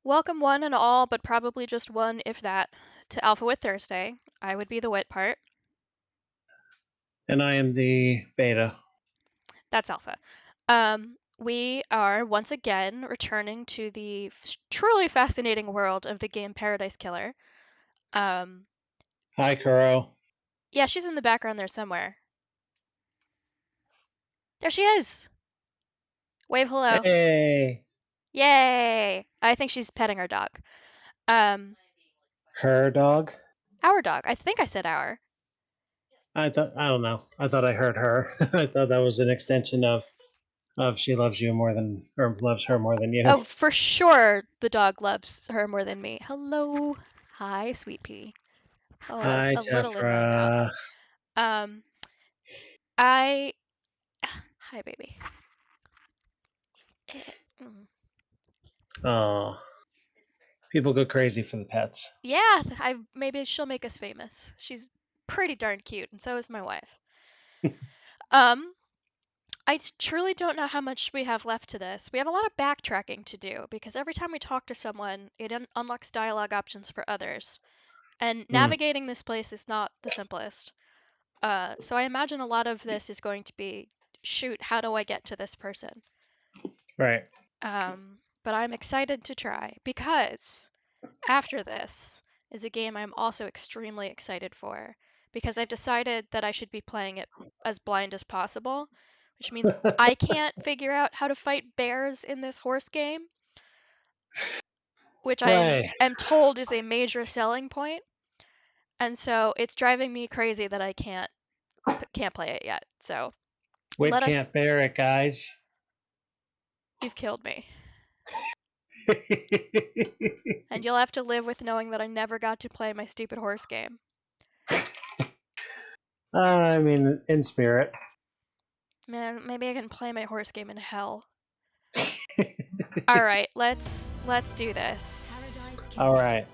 Welcome one and all, but probably just one, if that, to AlphaWit Thursday. I would be the wit part. And I am the beta. That's Alpha. We are once again returning to the truly fascinating world of the game Paradise Killer. Um, Hi, Kuro. yeah, she's in the background there somewhere. There she is! Wave hello. Hey, Yay! I think she's petting our dog. Um, her dog. our dog. I think I said our. I don't know. I thought I heard her. I thought that was an extension of she loves you more than or loves her more than you. Oh, for sure the dog loves her more than me. Hello. Hi, sweet pea. Oh, that was Hi, a little in my mouth. Jeffra. Um, I. Hi, baby. Mm. Oh, people go crazy for the pets. Yeah, maybe she'll make us famous. She's pretty darn cute, and so is my wife. Um, I truly don't know how much we have left to this. We have a lot of backtracking to do because every time we talk to someone, it unlocks dialogue options for others. And Mm, navigating this place is not the simplest. So I imagine a lot of this is going to be, shoot, how do I get to this person? right. But I'm excited to try because after this is a game I'm also extremely excited for because I've decided that I should be playing it as blind as possible, which means I can't figure out how to fight bears in this horse game, which I Right. am told is a major selling point. And so it's driving me crazy that I can't play it yet. So Wit let us can't bear it, guys. you've killed me. And you'll have to live with knowing that I never got to play my stupid horse game. I mean, in spirit. Man, maybe I can play my horse game in hell. All right, let's do this. All right.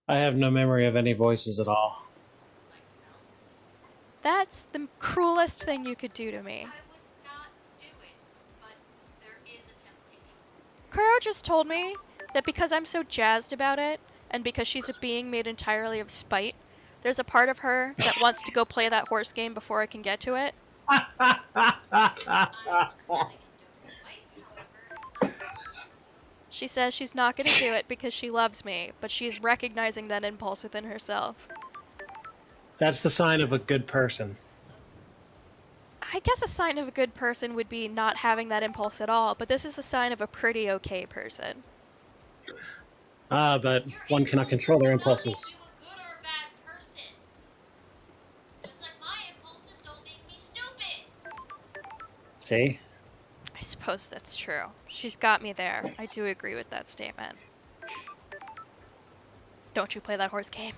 I have no memory of any voices at all. That's the cruelest thing you could do to me. Kuro just told me that because I'm so jazzed about it, and because she's a being made entirely of spite, there's a part of her that wants to go play that horse game before I can get to it. She says she's not going to do it because she loves me, but she's recognizing that impulse within herself. That's the sign of a good person. I guess a sign of a good person would be not having that impulse at all, but this is a sign of a pretty okay person. But one cannot control their impulses. See? I suppose that's true. She's got me there. I do agree with that statement. Don't you play that horse game?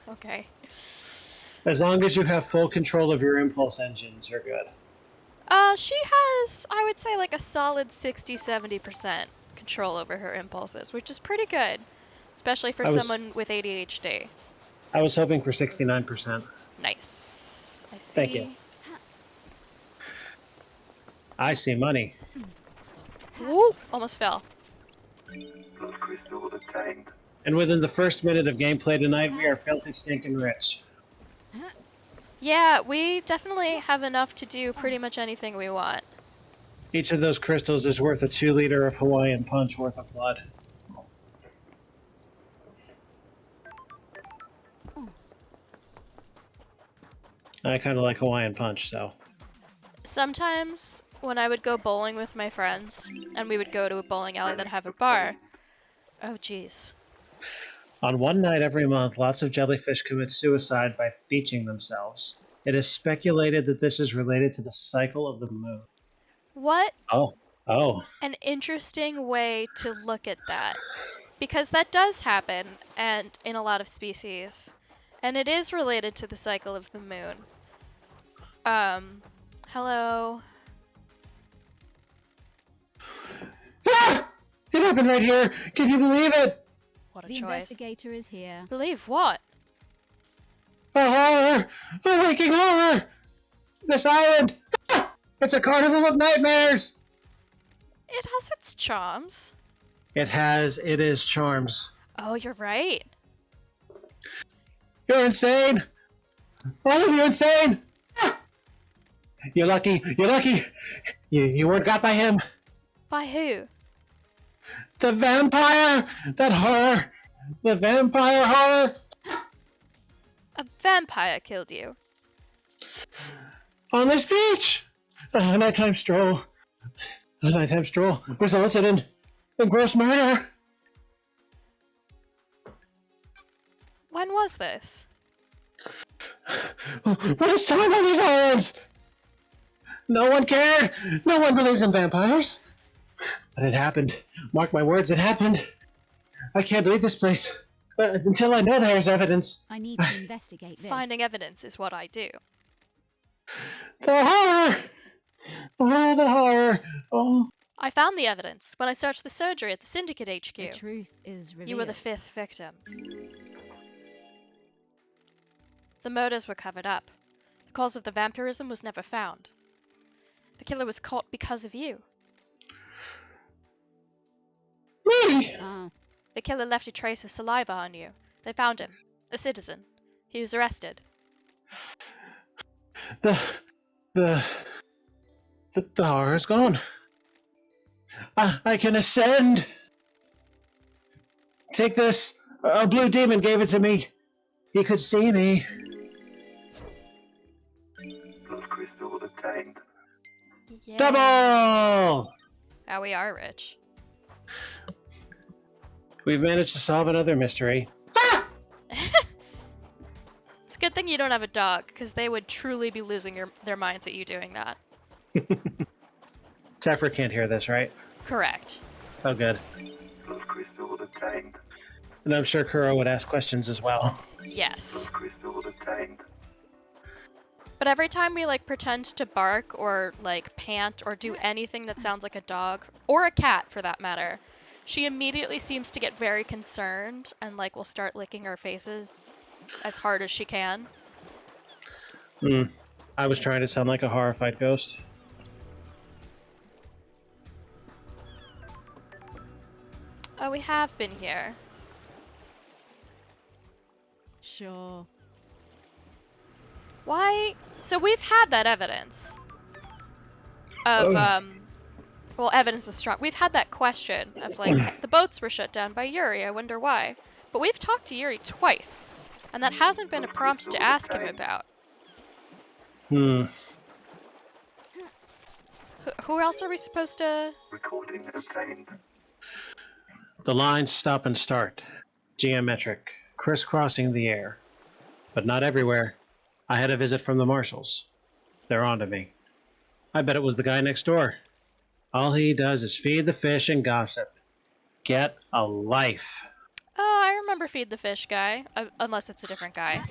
Okay. As long as you have full control of your impulse engines, you're good. She has, I would say, like a solid 60-70% control over her impulses, which is pretty good, especially for I was someone with ADHD. I was hoping for 69%. Nice. I Thank you. see. I see money. Woo! Almost fell. And within the first minute of gameplay tonight, we are filthy stinking rich. Yeah, we definitely have enough to do pretty much anything we want. Each of those crystals is worth a 2 liter of Hawaiian punch worth of blood. I kind of like Hawaiian punch, so. Sometimes when I would go bowling with my friends, and we would go to a bowling alley that have a bar. Oh, jeez. On one night every month, lots of jellyfish commit suicide by beaching themselves. It is speculated that this is related to the cycle of the moon. What Oh. Oh. an interesting way to look at that. Because that does happen, and in a lot of species. And it is related to the cycle of the moon. Hello. Ah! It happened right here! Can you believe it? What a The choice. investigator is here. Believe what? A horror! A waking horror! This island! Ah! It's a carnival of nightmares! It has its charms. It is charms. Oh, you're right. You're insane! All of you insane! Ah! You're lucky. You're lucky. You weren't got by him. By who? The vampire! That horror! The vampire horror! A vampire killed you. On this beach! A nighttime stroll. A nighttime stroll resulted in gross murder. When was this? What is time on these islands? No one cared. No one believes in vampires. But it happened. Mark my words, it happened. I can't leave this place until I know there's evidence. I need to investigate this. Finding evidence is what I do. The horror! Oh, the horror! Oh. I found the evidence when I searched the surgery at the Syndicate HQ. The truth is revealed. You were the 5th victim. The murders were covered up. The cause of the vampirism was never found. The killer was caught because of you. Me! Oh, The killer left a trace of saliva on you. They found him. A citizen. He was arrested. The horror's gone. I can ascend. Take this. A blue demon gave it to me. He could see me. Crystal obtained. Yeah. Double! Now we are rich. We've managed to solve another mystery. It's a good thing you don't have a dog, because they would truly be losing their minds at you doing that. Zephyr can't hear this, right? Correct. Oh, good. Crystal obtained. And I'm sure Kuro would ask questions as well. Yes. Crystal obtained. But every time we pretend to bark or pant or do anything that sounds like a dog, or a cat for that matter, she immediately seems to get very concerned and will start licking our faces as hard as she can. I was trying to sound like a horrified ghost. Oh, we have been here. sure. Why? So we've had that evidence of, well, evidence is strong. We've had that question of, the boats were shut down by Yuri. I wonder why. But we've talked to Yuri twice, and that hasn't been a prompt to ask him about. Hmm. Who else are we supposed to... Recording obtained. The lines stop and start. Geometric. Crisscrossing the air. But not everywhere. I had a visit from the marshals. They're on to me. I bet it was the guy next door. All he does is feed the fish and gossip. Get a life. Oh, I remember Feed the Fish guy. Unless it's a different guy.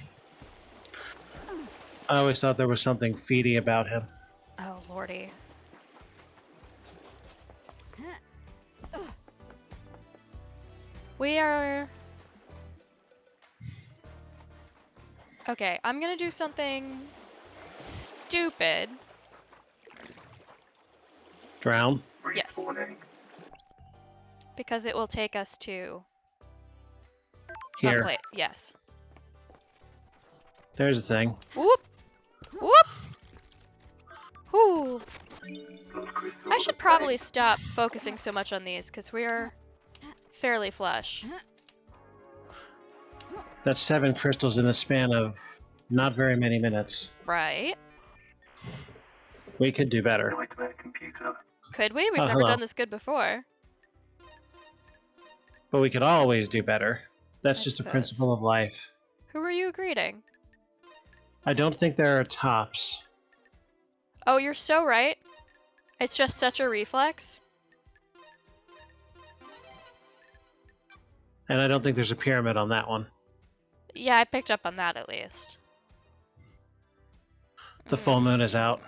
I always thought there was something feedy about him. Oh, lordy. We are... Okay, I'm gonna do something stupid. Drown? Yes. Respawning. Because it will take us to... Here. a plate. Yes. There's a thing. Whoop! Whoop! Whoo! Crystal I should probably stop focusing so much on these, because we're fairly flush. That's 7 crystals in the span of not very many minutes. Right. We could do better. Nightmare computer. Could we? We've Oh, never hello. done this good before. But we could always do better. That's I just a suppose. principle of life. Who are you greeting? I don't think there are tops. Oh, you're so right. It's just such a reflex. And I don't think there's a pyramid on that one. Yeah, I picked up on that at least. The full moon is out.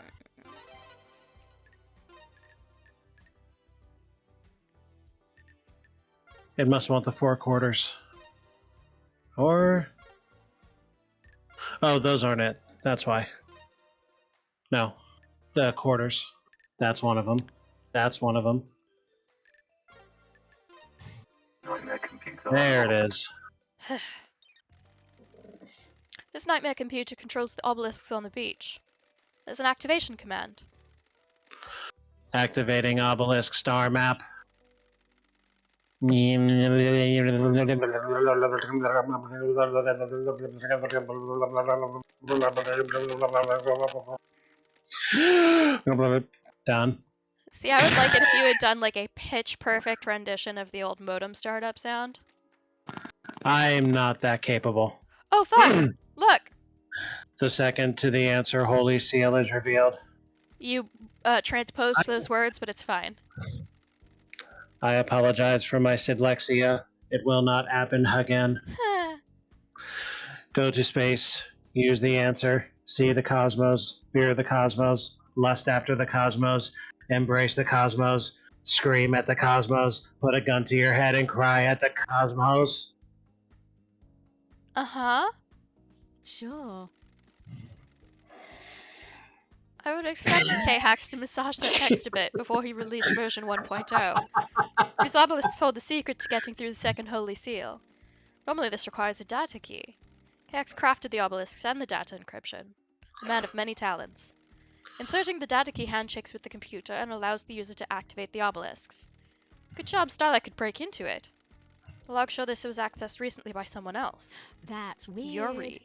It must want the 4 quarters. Or... Oh, those aren't it. That's why. No. The quarters. That's one of them. That's one of them. Nightmare computer. There it unlocked. is. This nightmare computer controls the obelisks on the beach. There's an activation command. Activating obelisk star map. Done. See, I would like it if you had done like a pitch perfect rendition of the old modem startup sound. I'm not that capable. Oh fuck! Look! The second to the answer, Holy Seal is revealed. You transposed those words, but it's fine. I apologize for my dyslexia. It will not happen again. Go to space. Use the answer. See the cosmos. Fear the cosmos. Lust after the cosmos. Embrace the cosmos. Scream at the cosmos. Put a gun to your head and cry at the cosmos. Uh-huh. Sure. I would expect K-Hacks to massage that text a bit before he released version 1.0. These obelisks hold the secret to getting through the second Holy Seal. Normally this requires a data key. K-Hacks crafted the obelisks and the data encryption. A man of many talents. Inserting the data key handshakes with the computer and allows the user to activate the obelisks. Good job, Starlight could break into it. The logs show this was accessed recently by someone else. That's weird. Yuri.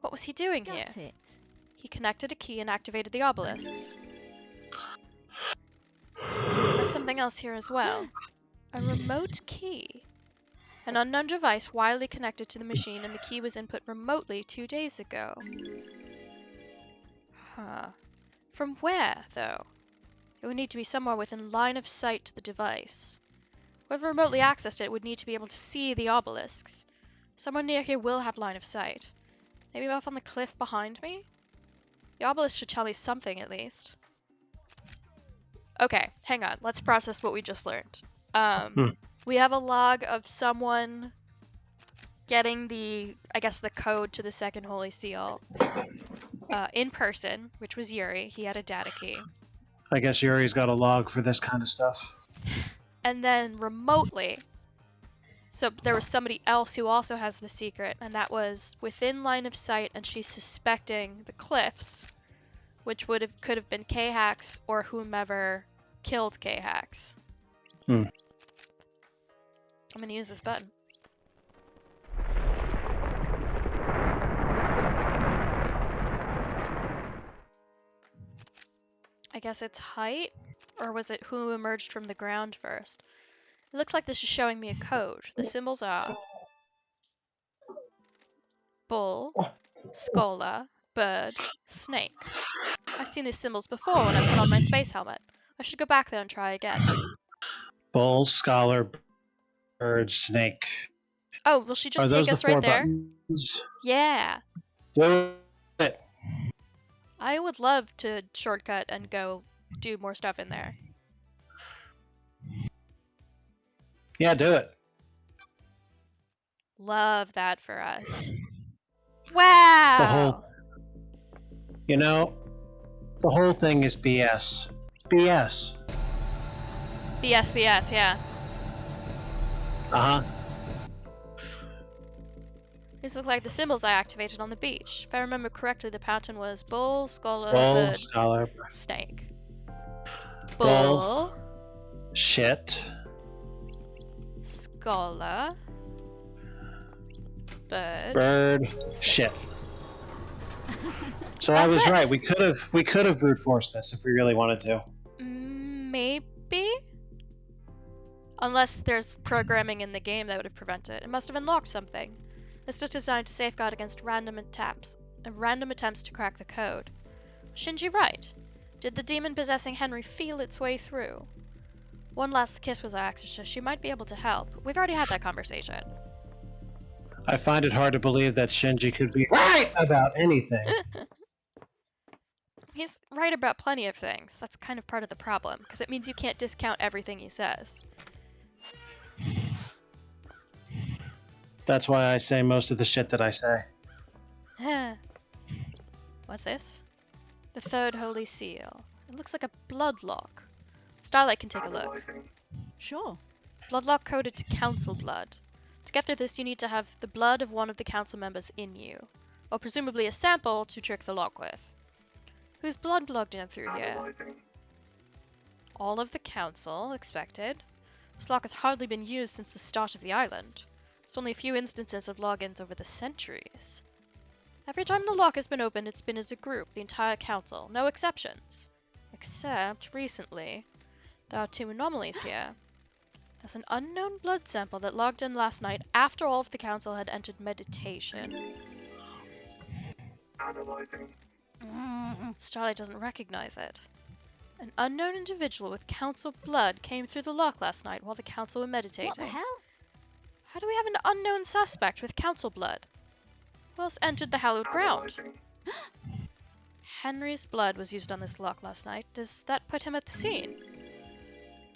What was he doing here? Got it. He connected a key and activated the obelisks. There's something else here as well. A remote key. An unknown device wirely connected to the machine, and the key was input remotely 2 days ago. Huh. From where, though? It would need to be somewhere within line of sight to the device. Whoever remotely accessed it would need to be able to see the obelisks. Someone near here will have line of sight. Maybe off on the cliff behind me? The obelisk should tell me something, at least. Okay, hang on. Let's process what we just learned. We have a log of someone getting the, I guess, the code to the second Holy Seal in person, which was Yuri. He had a data key. I guess Yuri's got a log for this kind of stuff. And then remotely, so there was somebody else who also has the secret, and that was within line of sight, and she's suspecting the cliffs, which could have been K-Hacks or whomever killed K-Hacks. I'm gonna use this button. I guess it's height, or was it who emerged from the ground first? It looks like this is showing me a code. The symbols are bull, scholar, bird, snake. I've seen these symbols before when I put on my space helmet. I should go back there and try again. Bull, scholar, bird, snake. Oh, will she just Are take those the us four right there? buttons? Yeah. Do it. I would love to shortcut and go do more stuff in there. Yeah, do it. Love that for us. Wow! The whole, the whole thing is BS. BS. BS, yeah. Uh-huh. These look like the symbols I activated on the beach. If I remember correctly, the pattern was bull, scholar, Bull, bird, scholar, snake. Bull. Bull, shit. scholar, bird, Bird, snake. shit. So I That's was it. right. We could have brute forced this if we really wanted to. Maybe? Unless there's programming in the game that would have prevented it. It must have unlocked something. This was designed to safeguard against random attempts to crack the code. Was Shinji right? Did the demon possessing Henry feel its way through? One last kiss was our exorcist. She might be able to help. We've already had that conversation. I find it hard to believe that Shinji could be right about anything. He's right about plenty of things. That's kind of part of the problem, because it means you can't discount everything he says. That's why I say most of the shit that I say. What's this? The third Holy Seal. It looks like a blood lock. Starlight can take a look. Analyzing. Sure. Bloodlock coded to council blood. To get through this, you need to have the blood of one of the council members in you, or presumably a sample to trick the lock with. Whose blood logged in through here? Analyzing. All of the council, expected. This lock has hardly been used since the start of the island. There's only a few instances of logins over the centuries. Every time the lock has been opened, it's been as a group, the entire council, no exceptions. Except, recently, there are two anomalies here. There's an unknown blood sample that logged in last night after all of the council had entered meditation. Analyzing. Starlight doesn't recognize it. An unknown individual with council blood came through the lock last night while the council were meditating. What the hell? How do we have an unknown suspect with council blood? Who else entered the hallowed ground? Analyzing. Henry's blood was used on this lock last night. Does that put him at the scene?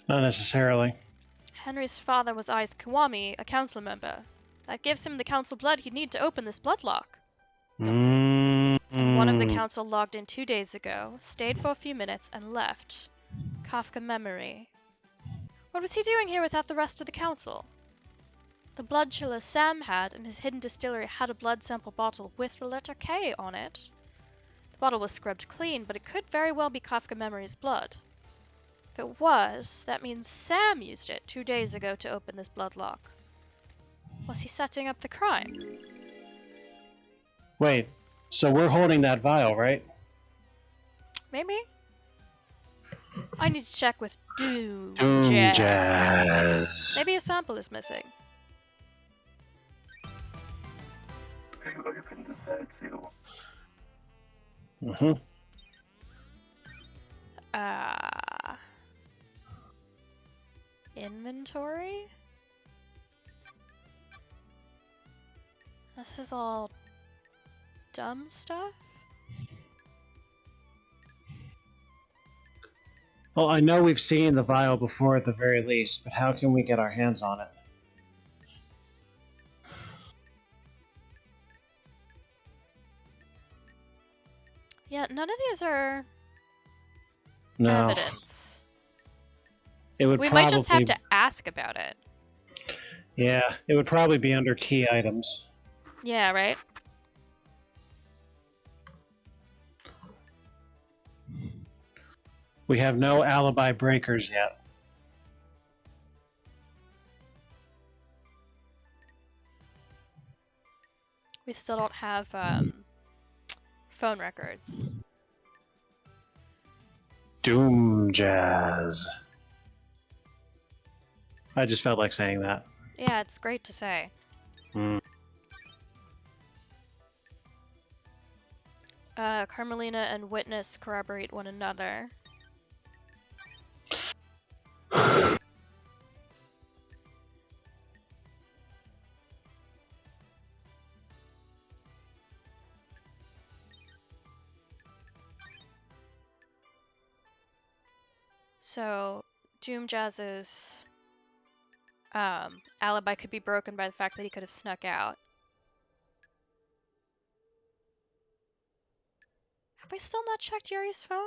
Not necessarily. Henry's father was Ai's Kiwami, a council member. That gives him the council blood he'd need to open this blood lock. And one of the council logged in 2 days ago, stayed for a few minutes, and left. Kafka memory. What was he doing here without the rest of the council? The blood chiller Sam had in his hidden distillery had a blood sample bottle with the letter K on it. The bottle was scrubbed clean, but it could very well be Kafka Memory's blood. If it was, that means Sam used it 2 days ago to open this blood lock. Was he setting up the crime? Wait, so we're holding that vial, right? Maybe? I need to check with Doom Doom Jazz. Jazz. Maybe a sample is missing. Who opened the third seal? Mm-hmm. Inventory? This is all dumb stuff? Well, I know we've seen the vial before at the very least, but how can we get our hands on it? Yeah, none of these are No. evidence. It would We probably, might just have to ask about it. Yeah, it would probably be under key items. Yeah, right? We have no alibi breakers yet. We still don't have phone records. Doom Jazz. I just felt like saying that. Yeah, it's great to say. Carmelina and Witness corroborate one another. So, Doom Jazz's alibi could be broken by the fact that he could have snuck out. Have we still not checked Yuri's phone?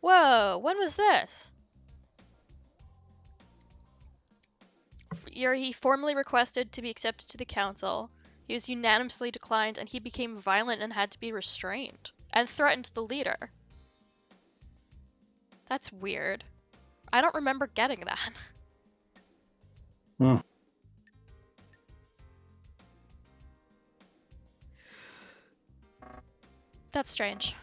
Whoa, when was this? Yuri formally requested to be accepted to the council. He was unanimously declined, and he became violent and had to be restrained, and threatened the leader. That's weird. I don't remember getting that. Hmm. That's strange.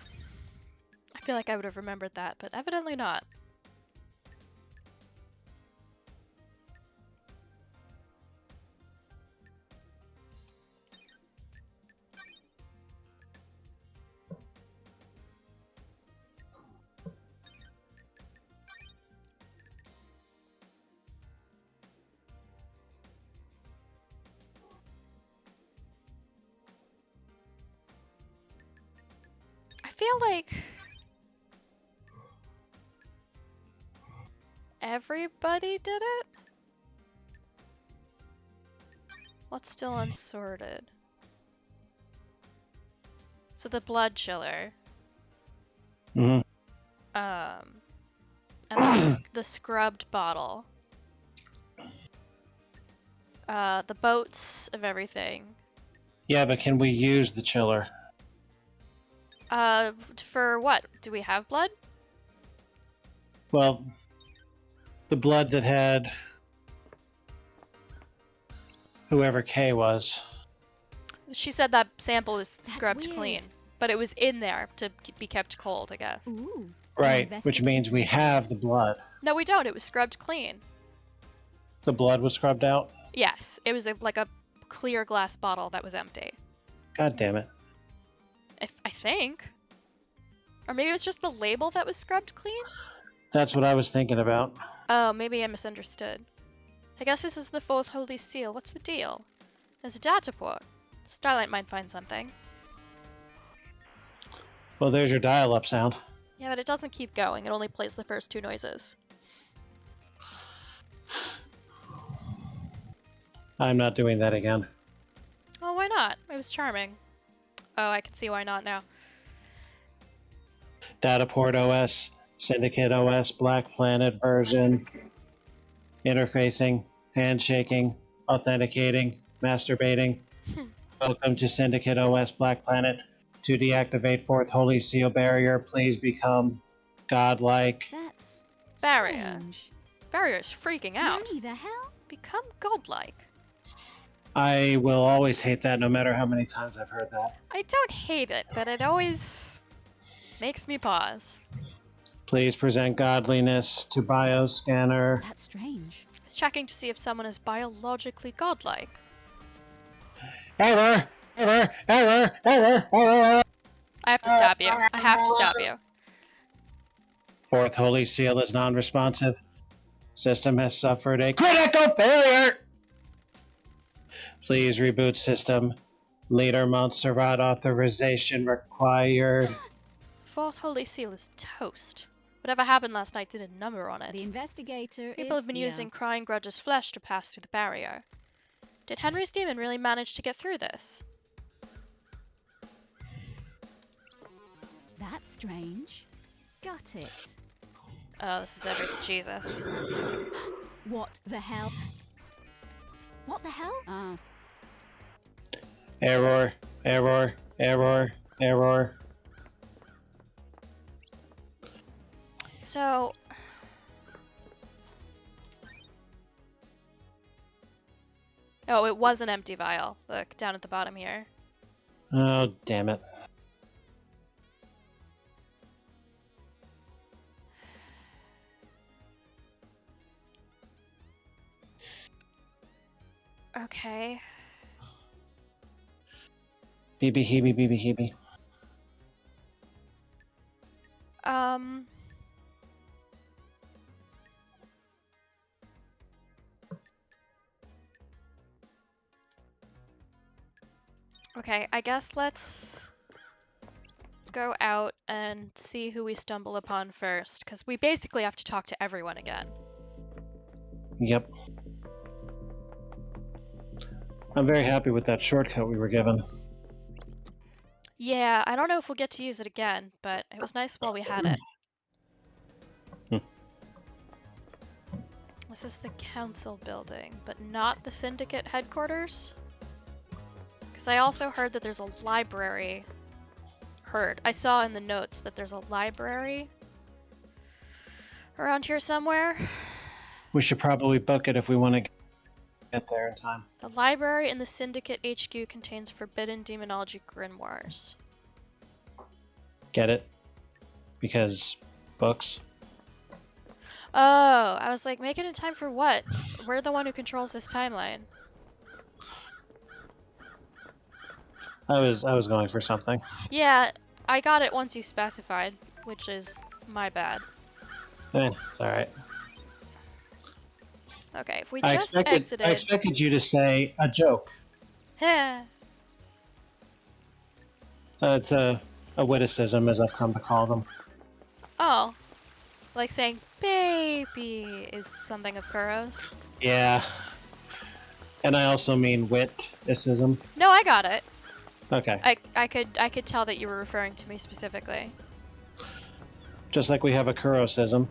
I feel like I would have remembered that, but evidently not. I feel like everybody did it? What's still unsorted? So the blood chiller. Hmm. And the scrubbed bottle. The boats of everything. Yeah, but can we use the chiller? For what? Do we have blood? Well, the blood that had whoever K was. She said that sample was That's scrubbed weird. clean, but it was in there to be kept cold, I guess. Ooh. Right, which means we have the blood. No, we don't. It was scrubbed clean. The blood was scrubbed out? Yes, it was like a clear glass bottle that was empty. God damn it. I think. Or maybe it was just the label that was scrubbed clean? That's what I was thinking about. Oh, maybe I misunderstood. I guess this is the fourth holy seal. What's the deal? There's a data port. Starlight might find something. Well, there's your dial-up sound. Yeah, but it doesn't keep going. It only plays the first two noises. I'm not doing that again. Oh, why not? It was charming. Oh, I can see why not now. Dataport OS, Syndicate OS, Black Planet version, interfacing, handshaking, authenticating, masturbating. Welcome to Syndicate OS Black Planet. To deactivate fourth holy seal barrier, please become godlike. That's Barrier. strange. Barrier's freaking out. Nani the hell? Become godlike. I will always hate that no matter how many times I've heard that. I don't hate it, but it always makes me pause. Please present godliness to bioscanner. That's strange. It's checking to see if someone is biologically godlike. Error! Error! Error! Error! Error! I have to stop you. I have to stop you. Fourth holy seal is non-responsive. System has suffered a critical failure! Please reboot system. Leader Montserrat authorization required. Fourth holy seal is toast. Whatever happened last night did a number on it. The investigator People is have been here. using crying grudge's flesh to pass through the barrier. Did Henry's demon really manage to get through this? That's strange. Got it. Oh, this is every Jesus. What the hell? What the hell? Ah, Error. Error. Error. Error. So... Oh, it was an empty vial. Look, down at the bottom here. Oh, damn it. Okay. BB heebie BB heebie. Um... Okay, I guess let's go out and see who we stumble upon first, because we basically have to talk to everyone again. Yep. I'm very happy with that shortcut we were given. Yeah, I don't know if we'll get to use it again, but it was nice while we had it. This is the council building, but not the syndicate headquarters? Because I also heard that there's a library. I saw in the notes that there's a library around here somewhere. We should probably book it if we want to get there in time. The library in the Syndicate HQ contains forbidden demonology grimoires. Get it? Because books. Oh, I was like, make it in time for what? We're the one who controls this timeline. I was going for something. Yeah, I got it once you specified, which is my bad. It's alright. Okay, if we I just expected you to say a joke. Heh. It's a witticism, as I've come to call them. Oh, like saying baby is something of Kuro's. Yeah. And I also mean wit-ism. No, I got it. Okay. I could tell that you were referring to me specifically. Just like we have a Kurosism or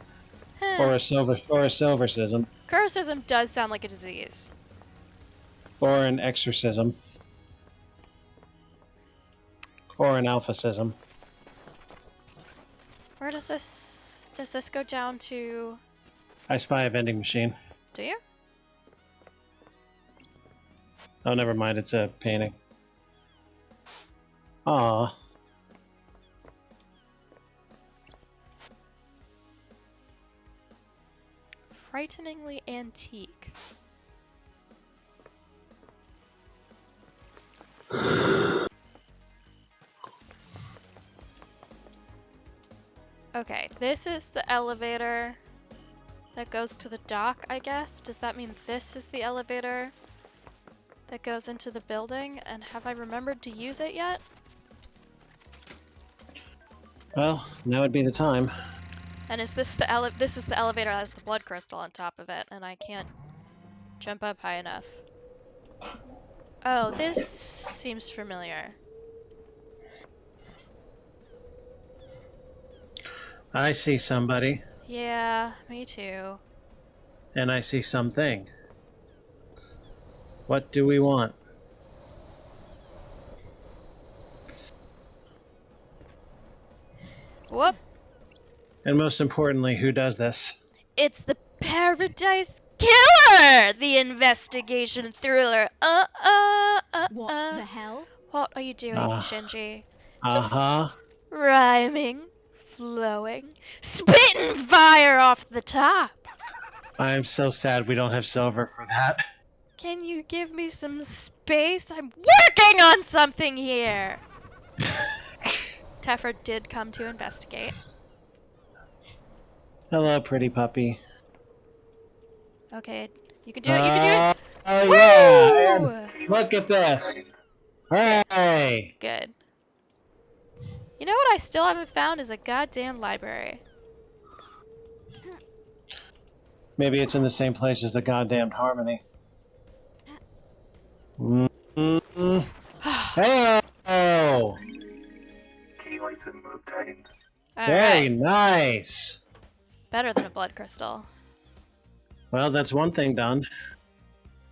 Huh. a silversism Criticism does sound like a disease. or an exorcism or an alphacism. Where does this go down to? I spy a vending machine. Do you? Oh, never mind. It's a painting. Ah. Frighteningly antique. Okay, this is the elevator that goes to the dock, I guess. Does that mean this is the elevator that goes into the building? And have I remembered to use it yet? Well, now would be the time. And is this this is the elevator that has the blood crystal on top of it, and I can't jump up high enough. Oh, this seems familiar. I see somebody, Yeah, me too. and I see something. What do we want? Whoop! And most importantly, who does this? It's the Paradise Killer! The investigation thriller. What the hell? What are you doing, Ah. Shinji? Uh-huh. Rhyming, flowing, spitting fire off the top. I'm so sad we don't have silver for that. Can you give me some space? I'm working on something here! Teffer did come to investigate. Hello, pretty puppy. Okay, you can do it, you can do it! Oh, Woo! yeah! And look at this! Hooray! Good. You know what I still haven't found is a goddamn library. Maybe it's in the same place as the goddamned harmony. Mm-hmm. Hey! Key item obtained. Very Alright, nice! better than a blood crystal. Well, that's one thing done.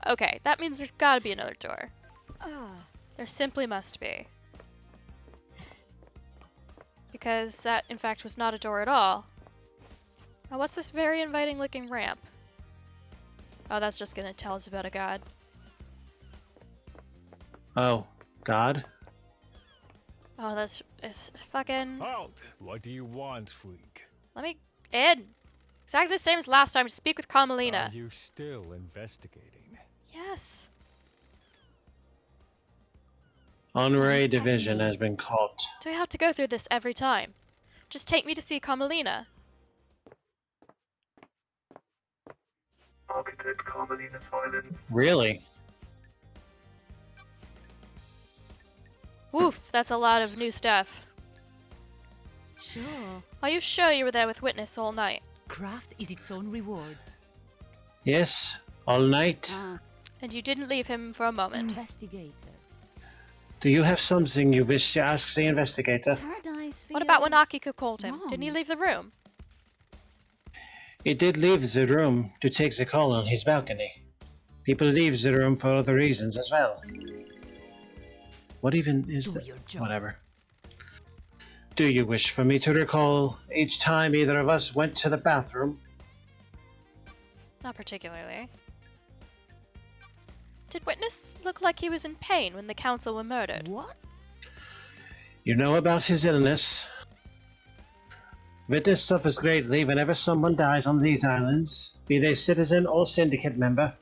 Okay, that means there's gotta be another door. Ah, There simply must be. Because that, in fact, was not a door at all. Now, what's this very inviting looking ramp? Oh, that's just gonna tell us about a god. Oh, God? Oh, that's it's fucking. Halt! What do you want, freak? Let me in. Exactly the same as last time. To speak with Carmelina. Are you still investigating? Yes. Honorary division has been called. Do we have to go through this every time? Just take me to see Carmelina. Architect Carmelina Silence. Really? Woof, that's a lot of new stuff. sure. Are you sure you were there with Witness all night? Craft is its own reward. Yes, all night. Ah, And you didn't leave him for a moment? investigator. Do you have something you wish to ask the investigator? Paradise What about when feels Akiko called him? Didn't he wrong. leave the room? He did leave the room to take the call on his balcony. People leave the room for other reasons as well. What even is Do that? your job. Whatever. Do you wish for me to recall each time either of us went to the bathroom? Not particularly. Did Witness look like he was in pain when the council were murdered? What? You know about his illness. Witness suffers greatly whenever someone dies on these islands, be they citizen or syndicate member.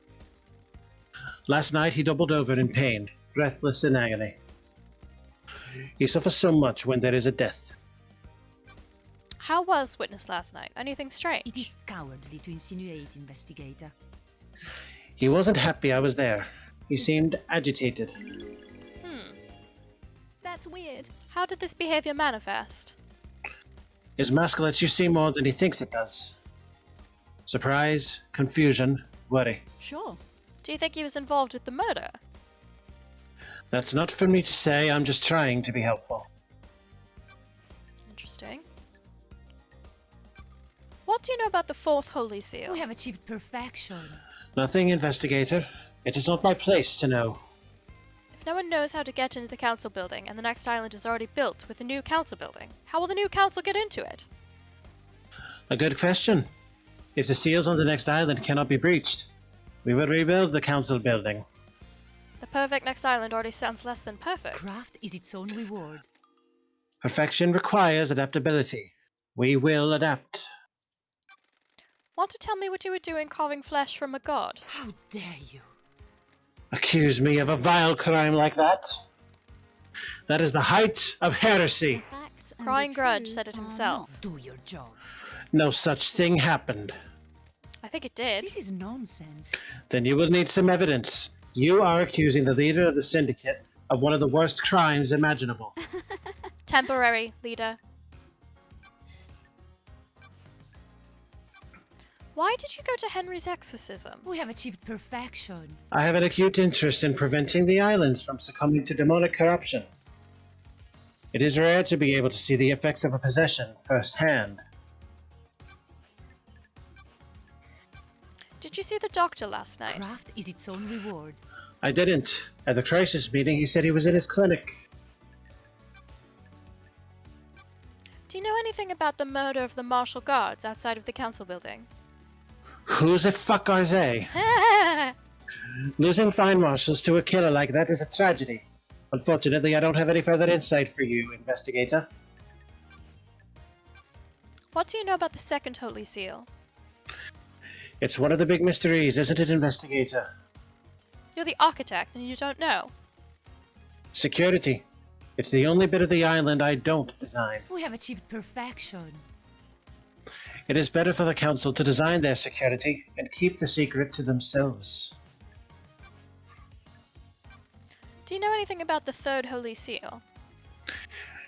Last night he doubled over in pain, breathless in agony. He suffers so much when there is a death. How was Witness last night? Anything strange? It is cowardly to insinuate, investigator. He wasn't happy I was there. He seemed agitated. That's weird. How did this behavior manifest? His mask lets you see more than he thinks it does. Surprise, confusion, worry. Sure. Do you think he was involved with the murder? That's not for me to say, I'm just trying to be helpful. Interesting. What do you know about the fourth Holy Seal? We have achieved perfection. Nothing, investigator. It is not my place to know. If no one knows how to get into the council building and the next island is already built with the new council building, how will the new council get into it? A good question. If the seals on the next island cannot be breached, we will rebuild the council building. The perfect next island already sounds less than perfect. Craft is its own reward. Perfection requires adaptability. We will adapt. Want to tell me what you were doing carving flesh from a god? How dare you? Accuse me of a vile crime like that? That is the height of heresy. The facts and Crying the Grudge truth said it are himself. not. Do your job. No such thing happened. I think it did. This is nonsense. Then you will need some evidence. You are accusing the leader of the syndicate of one of the worst crimes imaginable. Temporary, leader. Why did you go to Henry's exorcism? We have achieved perfection. I have an acute interest in preventing the islands from succumbing to demonic corruption. It is rare to be able to see the effects of a possession firsthand. Did you see the doctor last night? Craft is its own reward. I didn't. At the crisis meeting, he said he was in his clinic. Do you know anything about the murder of the martial guards outside of the council building? Who the fuck are they? Losing fine marshals to a killer like that is a tragedy. Unfortunately, I don't have any further insight for you, investigator. What do you know about the second Holy Seal? It's one of the big mysteries, isn't it, investigator? You're the architect and you don't know. Security. It's the only bit of the island I don't design. We have achieved perfection. It is better for the council to design their security and keep the secret to themselves. Do you know anything about the third Holy Seal?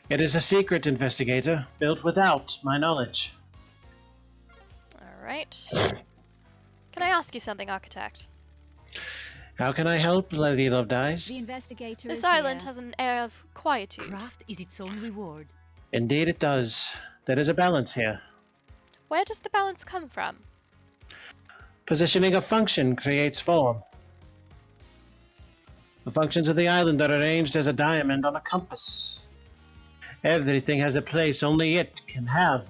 It is a secret, investigator, built without my knowledge. Alright. Can I ask you something, architect? How can I help, Lady Love The Dice? investigator This is island here. has an air of quietude. Craft is its own reward. Indeed it does. There is a balance here. Where does the balance come from? Positioning a function creates form. The functions of the island are arranged as a diamond on a compass. Everything has a place only it can have.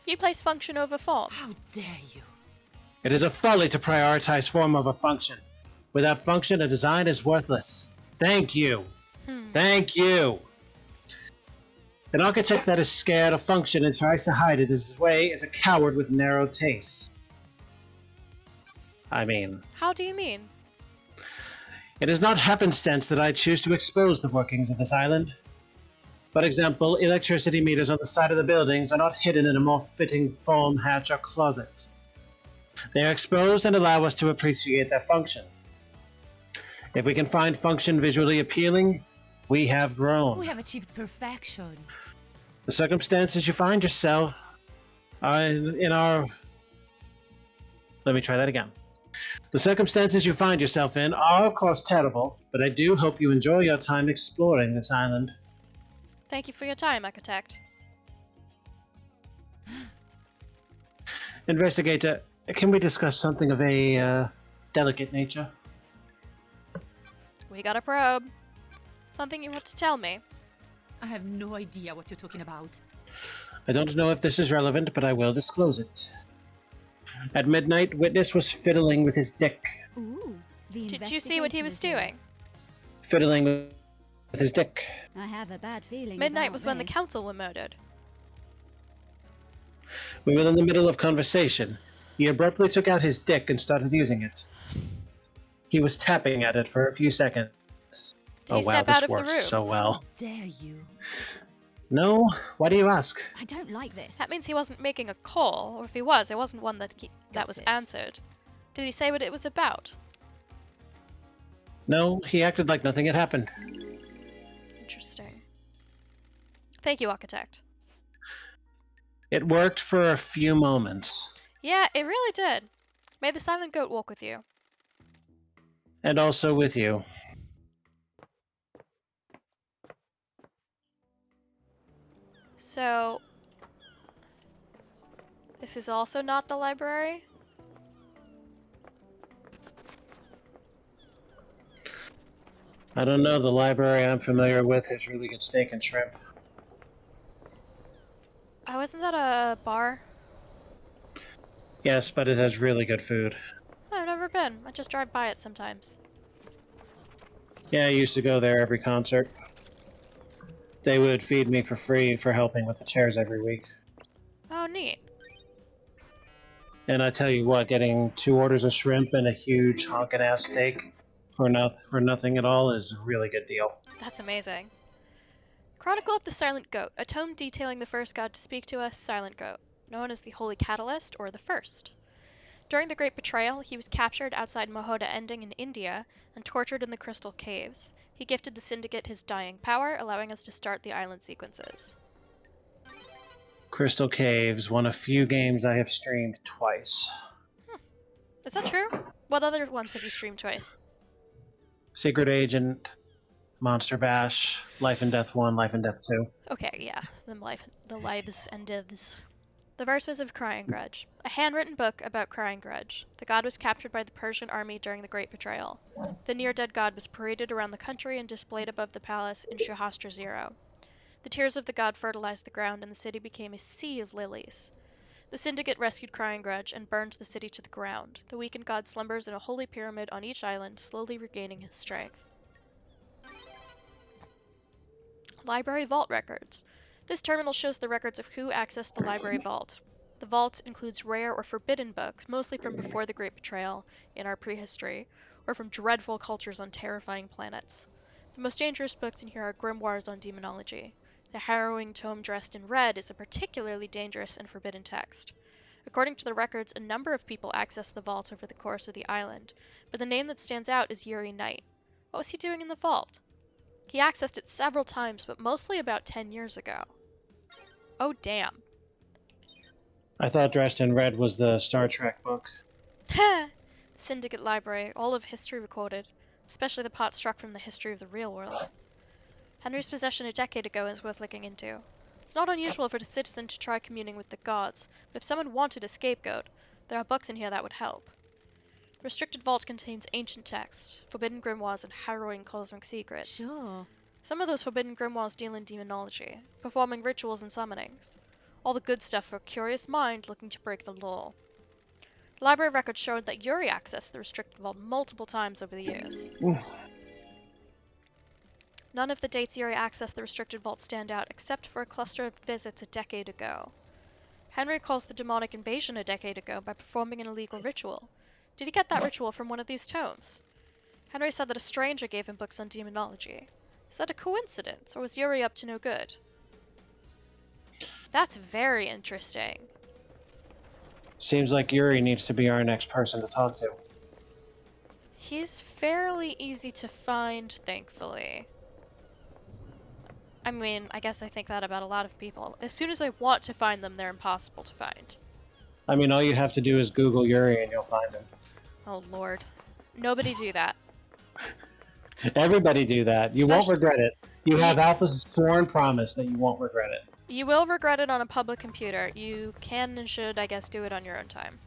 You place function over form. How dare you? It is a folly to prioritize form over function. Without function, a design is worthless. Thank you. Thank you. An architect that is scared of function and tries to hide it his way is a coward with narrow tastes. I mean, How do you mean? it is not happenstance that I choose to expose the workings of this island. For example, electricity meters on the side of the buildings are not hidden in a more fitting form hatch or closet. They are exposed and allow us to appreciate their function. If we can find function visually appealing, we have grown. We have achieved perfection. The circumstances you find yourself are in our... Let me try that again. The circumstances you find yourself in are, of course, terrible, but I do hope you enjoy your time exploring this island. Thank you for your time, architect. Investigator, can we discuss something of a delicate nature? We got a probe. Something you want to tell me. I have no idea what you're talking about. I don't know if this is relevant, but I will disclose it. At midnight, Witness was fiddling with his dick. Ooh, the Did you see what he investigator was is here. doing? Fiddling with his dick. I have a bad feeling. Midnight about was when the this. council were murdered. We were in the middle of conversation. He abruptly took out his dick and started using it. He was tapping at it for a few seconds. Did he step this out of the works room? so well. How dare you? No? Why do you ask? I don't like this. That means he wasn't making a call, or if he was, it wasn't one that That's was it. answered. Did he say what it was about? No, he acted like nothing had happened. Interesting. Thank you, architect. It worked for a few moments. Yeah, it really did. May the silent goat walk with you. And also with you. So, this is also not the library? I don't know, the library I'm familiar with has really good steak and shrimp. Oh, isn't that a bar? Yes, but it has really good food. I've never been. I just drive by it sometimes. Yeah, I used to go there every concert. They would feed me for free for helping with the chairs every week. Oh, neat. And I tell you what, getting 2 orders of shrimp and a huge honkin' ass steak for nothing at all is a really good deal. That's amazing. Chronicle of the Silent Goat, a tome detailing the first god to speak to us, Silent Goat, known as the Holy Catalyst or the First. During the Great Betrayal, he was captured outside Mahoda Ending in India and tortured in the Crystal Caves. He gifted the Syndicate his dying power, allowing us to start the island sequences. Crystal Caves, one of few games I have streamed twice. Is that true? What other ones have you streamed twice? Secret Agent, Monster Bash, Life and Death 1, Life and Death 2. Okay, yeah, the lives and deaths. The Verses of Crying Grudge, a handwritten book about Crying Grudge. The god was captured by the Persian army during the Great Betrayal. The near-dead god was paraded around the country and displayed above the palace in Shahastra Zero. The tears of the god fertilized the ground, and the city became a sea of lilies. The Syndicate rescued Crying Grudge and burned the city to the ground. The weakened god slumbers in a holy pyramid on each island, slowly regaining his strength. Library Vault Records. This terminal shows the records of who accessed the library vault. The vault includes rare or forbidden books, mostly from before the Great Betrayal in our prehistory, or from dreadful cultures on terrifying planets. The most dangerous books in here are grimoires on demonology. The harrowing tome dressed in red is a particularly dangerous and forbidden text. According to the records, a number of people accessed the vault over the course of the island, but the name that stands out is Yuri Knight. What was he doing in the vault? He accessed it several times, but mostly about 10 years ago. Oh, damn. I thought Dressed in Red was the Star Trek book. The Syndicate Library, all of history recorded, especially the part struck from the history of the real world. Henry's possession a decade ago is worth looking into. It's not unusual for a citizen to try communing with the gods, but if someone wanted a scapegoat, there are books in here that would help. The restricted vault contains ancient texts, forbidden grimoires, and harrowing cosmic secrets. Sure. Some of those forbidden grimoires deal in demonology, performing rituals and summonings. All the good stuff for a curious mind looking to break the law. The library records showed that Yuri accessed the restricted vault multiple times over the years. None of the dates Yuri accessed the restricted vault stand out, except for a cluster of visits a decade ago. Henry calls the demonic invasion a decade ago by performing an illegal ritual. Did he get that ritual from one of these tomes? Henry said that a stranger gave him books on demonology. Is that a coincidence, or was Yuri up to no good? That's very interesting. Seems like Yuri needs to be our next person to talk to. He's fairly easy to find, thankfully. I mean, I guess I think that about a lot of people. As soon as I want to find them, they're impossible to find. I mean, all you have to do is Google Yuri and you'll find him. Oh, Lord. Nobody do that. Everybody do that. You won't regret it. You have Ye- Alpha's sworn promise that you won't regret it. You will regret it on a public computer. You can and should, I guess, do it on your own time.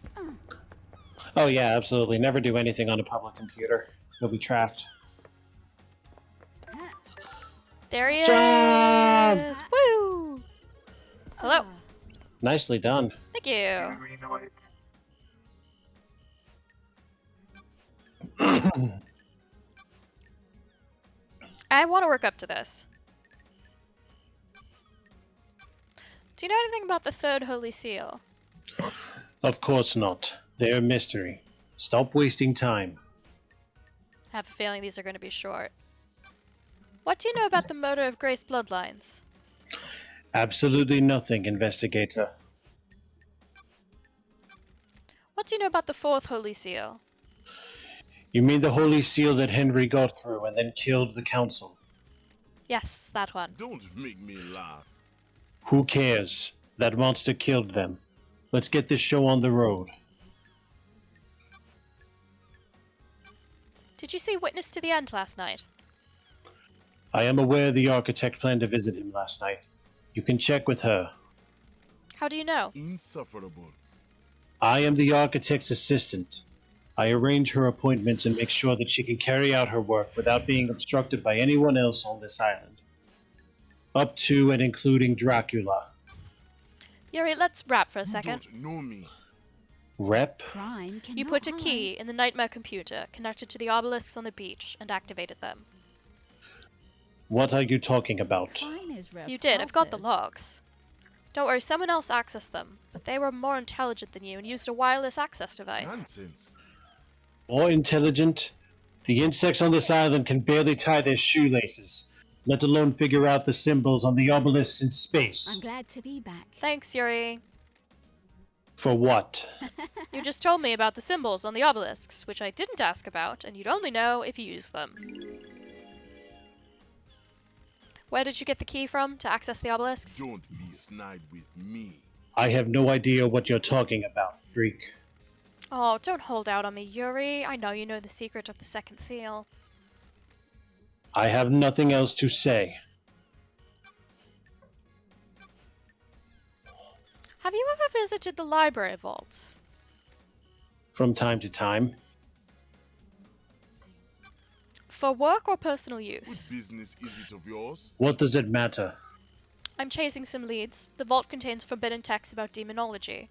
Oh yeah, absolutely. Never do anything on a public computer. You'll be tracked. There he Jump! is! Woo! Hello. Nicely done. Thank you. Yuri Knight. I want to work up to this. Do you know anything about the Third Holy Seal? Of course not. They're a mystery. Stop wasting time. I have a feeling these are going to be short. What do you know about the murder of Grace bloodlines? Absolutely nothing, investigator. What do you know about the Fourth Holy Seal? You mean the holy seal that Henry got through and then killed the council? Yes, that one. Don't make me laugh. Who cares? That monster killed them. Let's get this show on the road. Did you see Witness to the End last night? I am aware the architect planned to visit him last night. You can check with her. How do you know? Insufferable. I am the architect's assistant. I arrange her appointments and make sure that she can carry out her work without being obstructed by anyone else on this island. Up to and including Dracula. Yuri, let's rap for a You second. don't know me. Rep? Crime cannot You put a hide. key in the nightmare computer connected to the obelisks on the beach and activated them. What are you talking about? Crime is You did. I've got the repulsive. logs. Don't worry, someone else accessed them, but they were more intelligent than you and used a wireless access device. Nonsense. More intelligent? The insects on this island can barely tie their shoelaces, let alone figure out the symbols on the obelisks in I'm space. glad to be back. Thanks, Yuri. For what? You just told me about the symbols on the obelisks, which I didn't ask about, and you'd only know if you used them. Where did you get the key from to access the obelisks? Don't be snide with me. I have no idea what you're talking about, freak. Oh, don't hold out on me, Yuri. I know you know the secret of the second seal. I have nothing else to say. Have you ever visited the library vaults? From time to time. For work or personal What use? business is it of yours? What does it matter? I'm chasing some leads. The vault contains forbidden texts about demonology.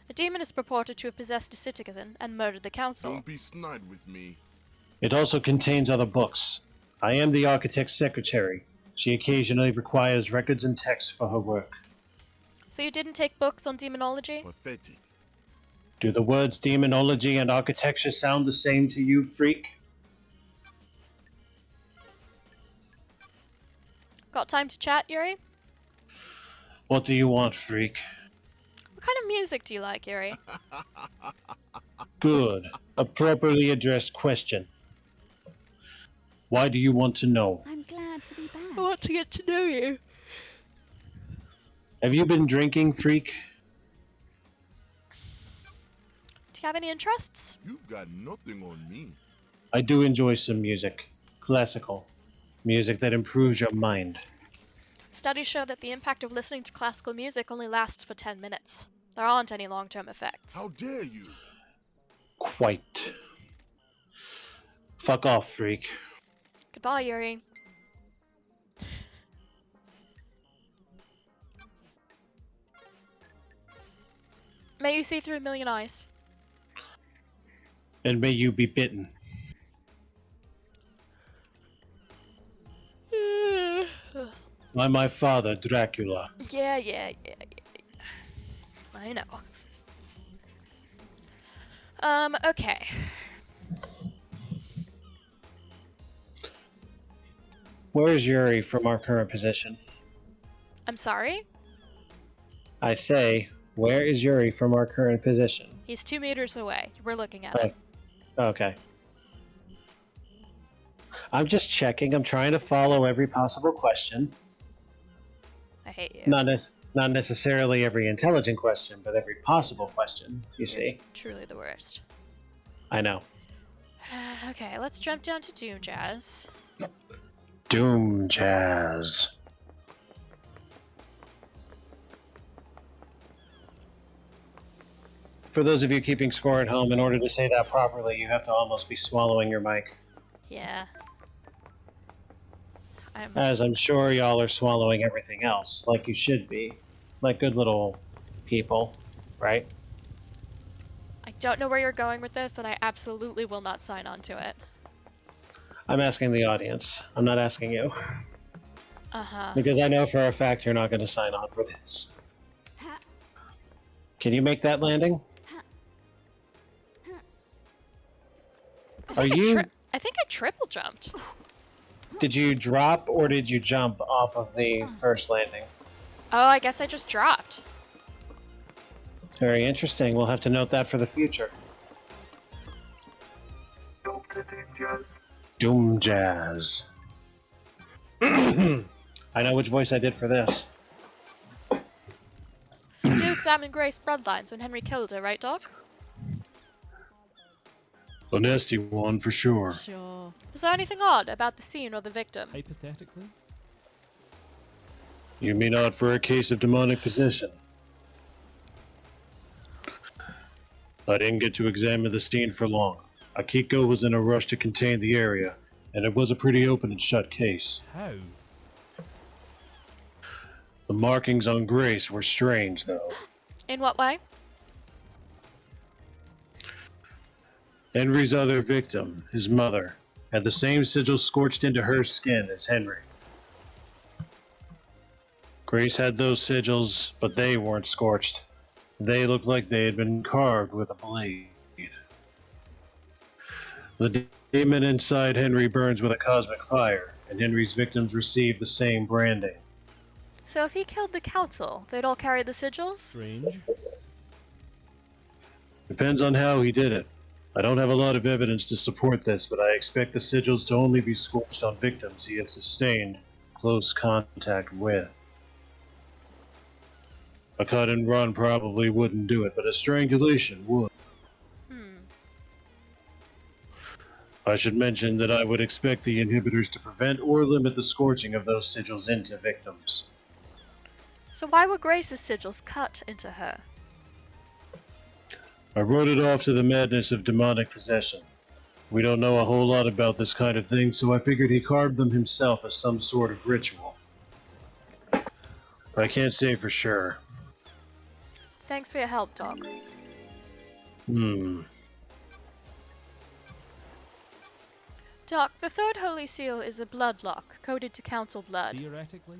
A demon is purported to have possessed a citizen and murdered the council. Don't be snide with me. It also contains other books. I am the architect's secretary. She occasionally requires records and texts for her work. So you didn't take books on demonology? Pathetic. Do the words demonology and architecture sound the same to you, freak? Got time to chat, Yuri? What do you want, freak? What kind of music do you like, Yuri? Good. A properly addressed question. Why do you want to know? I'm glad to be back. want to get to know you. Have you been drinking, freak? Do you have any interests? You've got nothing on me. I do enjoy some music. Classical. Music that improves your mind. Studies show that the impact of listening to classical music only lasts for 10 minutes. There aren't any long-term effects. How dare you? Quite. Fuck off, freak. Goodbye, Yuri. May you see through a million eyes. And may you be bitten. By my father, Dracula. Yeah. I know. Okay. Where is Yuri from our current position? I'm sorry? I say, where is Yuri from our current position? He's 2 meters away. We're looking at him. Okay. I'm just checking. I'm trying to follow every possible question. I hate you. Not necessarily every intelligent question, but every possible question, you You're see. truly the worst. I know. Okay, let's jump down to Doom Jazz. Doom Jazz. For those of you keeping score at home, in order to say that properly, you have to almost be swallowing your mic. Yeah. As I'm sure y'all are swallowing everything else, like you should be. Like good little people, right? I don't know where you're going with this, and I absolutely will not sign on to it. I'm asking the audience. I'm not asking you. Uh-huh. Because I know for a fact you're not going to sign on for this. Can you make that landing? Are you... I think I triple jumped. Did you drop or did you jump off of the first landing? Oh, I guess I just dropped. Very interesting. We'll have to note that for the future. Don't get it, just Doom Jazz. I know which voice I did for this. You examined Grace's bloodlines when Henry killed her, right, Doc? A nasty one for sure. Sure. Was there anything odd about the scene or the victim? Hypothetically? You mean out for a case of demonic possession? I didn't get to examine the scene for long. Akiko was in a rush to contain the area, and it was a pretty open and shut case. How? The markings on Grace were strange, though. In what way? Henry's other victim, his mother, had the same sigil scorched into her skin as Henry. Grace had those sigils, but they weren't scorched. They looked like they had been carved with a blade. The demon inside Henry burns with a cosmic fire, and Henry's victims receive the same branding. So if he killed the council, they'd all carry the sigils? Strange? Depends on how he did it. I don't have a lot of evidence to support this, but I expect the sigils to only be scorched on victims he had sustained close contact with. A cut and run probably wouldn't do it, but a strangulation would. I should mention that I would expect the inhibitors to prevent or limit the scorching of those sigils into victims. So why were Grace's sigils cut into her? I wrote it off to the madness of demonic possession. We don't know a whole lot about this kind of thing, so I figured he carved them himself as some sort of ritual. But I can't say for sure. Thanks for your help, Doc. Doc, the third holy seal is a blood lock, coded to council blood. Theoretically?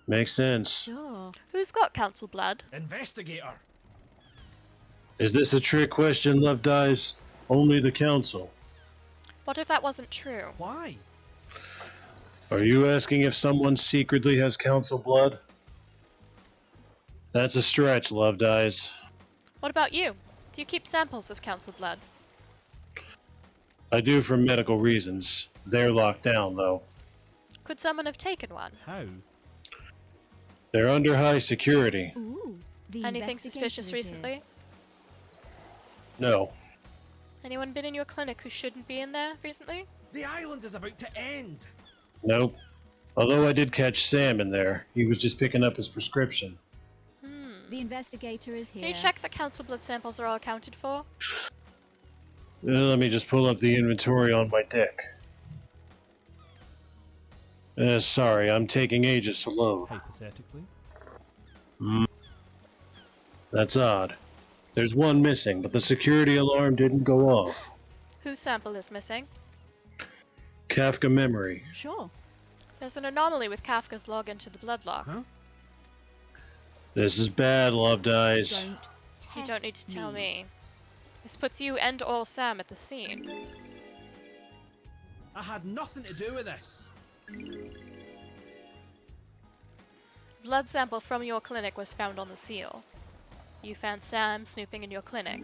Makes sense. Sure. Who's got council blood? Investigator! Is this a trick question, Love Dies? Only the council. What if that wasn't true? Why? Are you asking if someone secretly has council blood? That's a stretch, Love Dies. What about you? Do you keep samples of council blood? I do for medical reasons. They're locked down, though. Could someone have taken one? How? They're under high security. Ooh. The Anything investigator suspicious is here. recently? No. Anyone been in your clinic who shouldn't be in there recently? The island is about to end! Nope. Although I did catch Sam in there. He was just picking up his prescription. The investigator is here. Can you check that council blood samples are all accounted for? Let me just pull up the inventory on my deck. Sorry, I'm taking ages to load. Hypothetically? That's odd. There's one missing, but the security alarm didn't go off. Whose sample is missing? Kafka memory. Sure. There's an anomaly with Kafka's login to the blood lock. Huh? This is bad, Love Dies. Don't You test don't need to tell me. This puts you and or Sam at the scene. I had nothing to do with this! Blood sample from your clinic was found on the seal. You found Sam snooping in your clinic.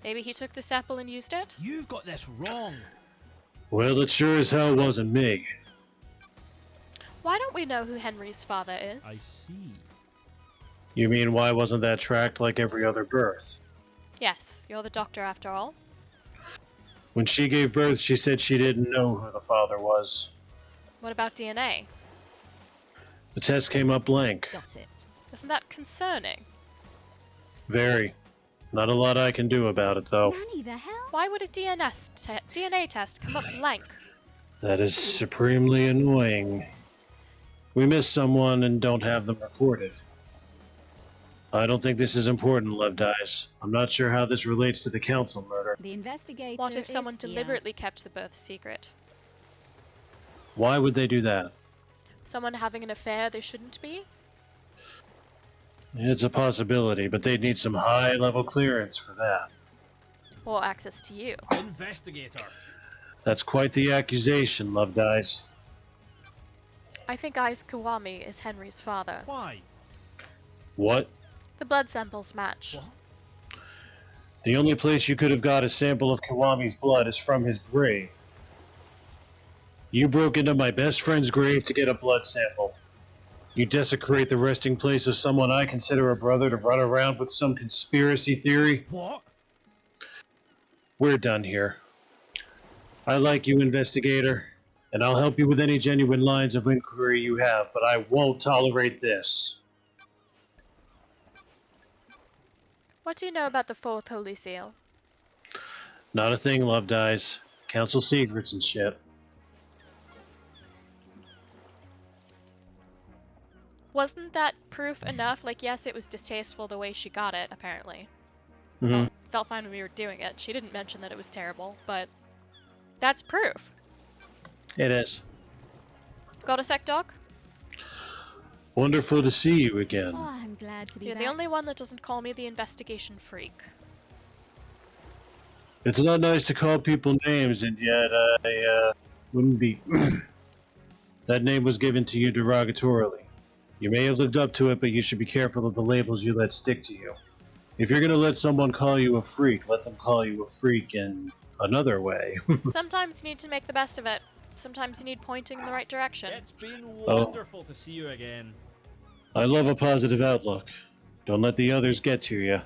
Maybe he took the sample and used it? You've got this wrong! Well, it sure as hell wasn't me. Why don't we know who Henry's father is? I see. You mean why wasn't that tracked like every other birth? Yes, you're the doctor after all. When she gave birth, she said she didn't know who the father was. What about DNA? The test came up blank. Got it. Isn't that concerning? Very. Not a lot I can do about it, though. Nanny, the hell? Why would a DNA test come up blank? That is supremely annoying. We miss someone and don't have them recorded. I don't think this is important, Love Dies. I'm not sure how this relates to the council murder. The investigator What if is someone here. deliberately kept the birth secret? Why would they do that? Someone having an affair they shouldn't be? It's a possibility, but they'd need some high-level clearance for that. Or access to you? Investigator! That's quite the accusation, Love Dies. I think Aiz Kiwami is Henry's father. Why? What? The blood samples match. What? The only place you could have got a sample of Kiwami's blood is from his grave. You broke into my best friend's grave to get a blood sample. You desecrate the resting place of someone I consider a brother to run around with some conspiracy theory? What? We're done here. I like you, investigator, and I'll help you with any genuine lines of inquiry you have, but I won't tolerate this. What do you know about the fourth holy seal? Not a thing, Love Dies. Council secrets and shit. Wasn't that proof enough? Like, yes, it was distasteful the way she got it, apparently. Mm-hmm. Felt fine when we were doing it. She didn't mention that it was terrible, but that's proof. It is. Got a sec, Doc? Wonderful to see you Oh, again. I'm glad to be You're back. the only one that doesn't call me the investigation freak. It's not nice to call people names, and yet I wouldn't be. That name was given to you derogatorily. You may have lived up to it, but you should be careful of the labels you let stick to you. If you're gonna let someone call you a freak, let them call you a freak in another way. Sometimes you need to make the best of it. Sometimes you need pointing in the right direction. It's been Oh. wonderful to see you again. I love a positive outlook. Don't let the others get to you.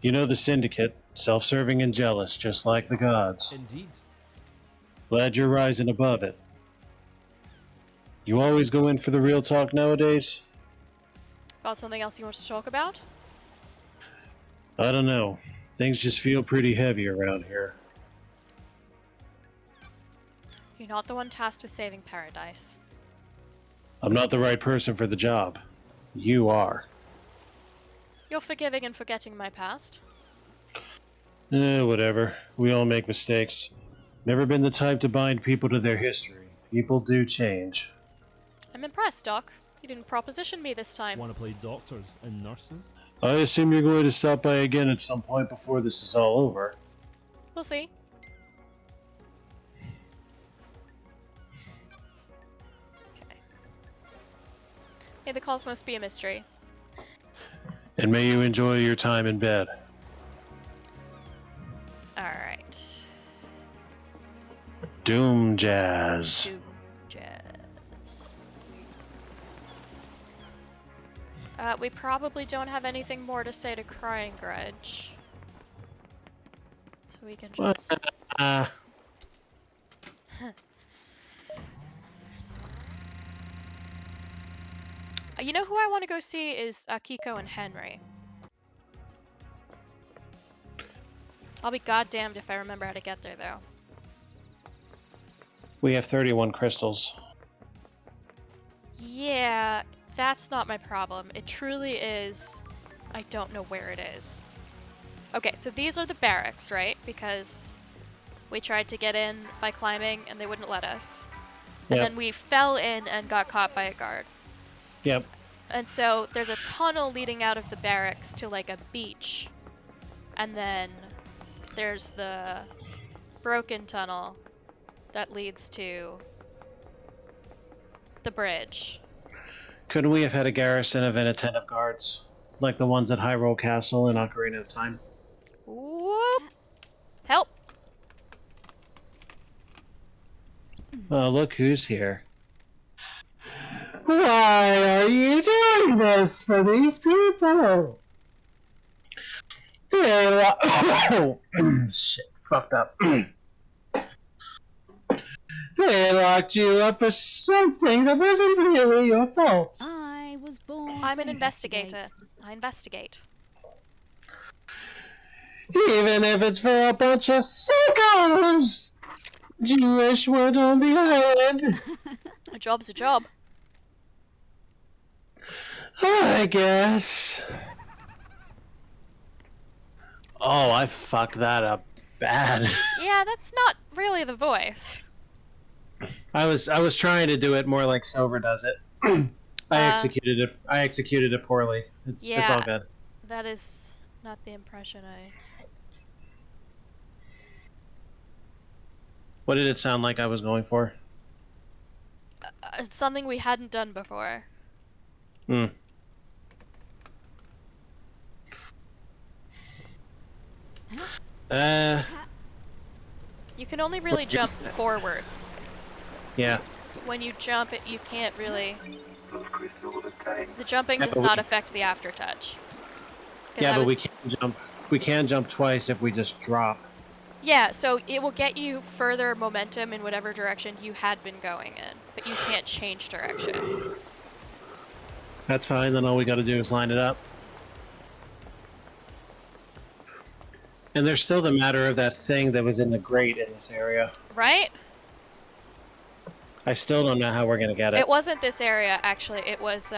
You know the Syndicate, self-serving and jealous, just like the gods. Indeed. Glad you're rising above it. You always go in for the real talk nowadays? Got something else you want to talk about? I don't know. Things just feel pretty heavy around here. You're not the one tasked with saving paradise. I'm not the right person for the job. You are. You're forgiving and forgetting my past. Whatever. We all make mistakes. Never been the type to bind people to their history. People do change. I'm impressed, Doc. You didn't proposition me this time. Want to play doctors and nurses? I assume you're going to stop by again at some point before this is all over. We'll see. Okay. May the cosmos be a mystery. And may you enjoy your time in bed. Alright. Doom Jazz. Doom Jazz. We probably don't have anything more to say to Crying Grudge. So we can just... You know who I want to go see is Kiko and Henry. I'll be goddamned if I remember how to get there, though. We have 31 crystals. Yeah, that's not my problem. It truly is... I don't know where it is. Okay, so these are the barracks, right? Because we tried to get in by climbing and they wouldn't let us. And Yep. then we fell in and got caught by a guard. Yep. And so there's a tunnel leading out of the barracks to like a beach. And then there's the broken tunnel that leads to the bridge. Couldn't we have had a garrison of inattentive guards? Like the ones at Hyrule Castle in Ocarina of Time? Whoop! Help! Oh, look who's here. Why are you doing this for these people? Oh, shit, fucked up. They locked you up for something that wasn't really your fault. I was born I'm to an investigator. investigate. I investigate. Even if it's for a bunch of sickos! Jewish word on the island. A job's a job. I guess. Oh, I fucked that up bad. Yeah, that's not really the voice. I was trying to do it more like Sober does it. I executed it poorly. It's all Yeah. good. That is not the impression I... What did it sound like I was going for? It's something we hadn't done before. Hmm. You can only really jump forwards. Yeah. When you jump, you can't really... Those crystals are tight. The jumping Yeah, does but not we- affect the aftertouch. 'Cause Yeah, I but we was- can't jump. We can jump twice if we just drop. Yeah, so it will get you further momentum in whatever direction you had been going in, but you can't change direction. That's fine, then all we gotta do is line it up. And there's still the matter of that thing that was in the grate in this area. Right? I still don't know how we're gonna get it. It wasn't this area, actually. It was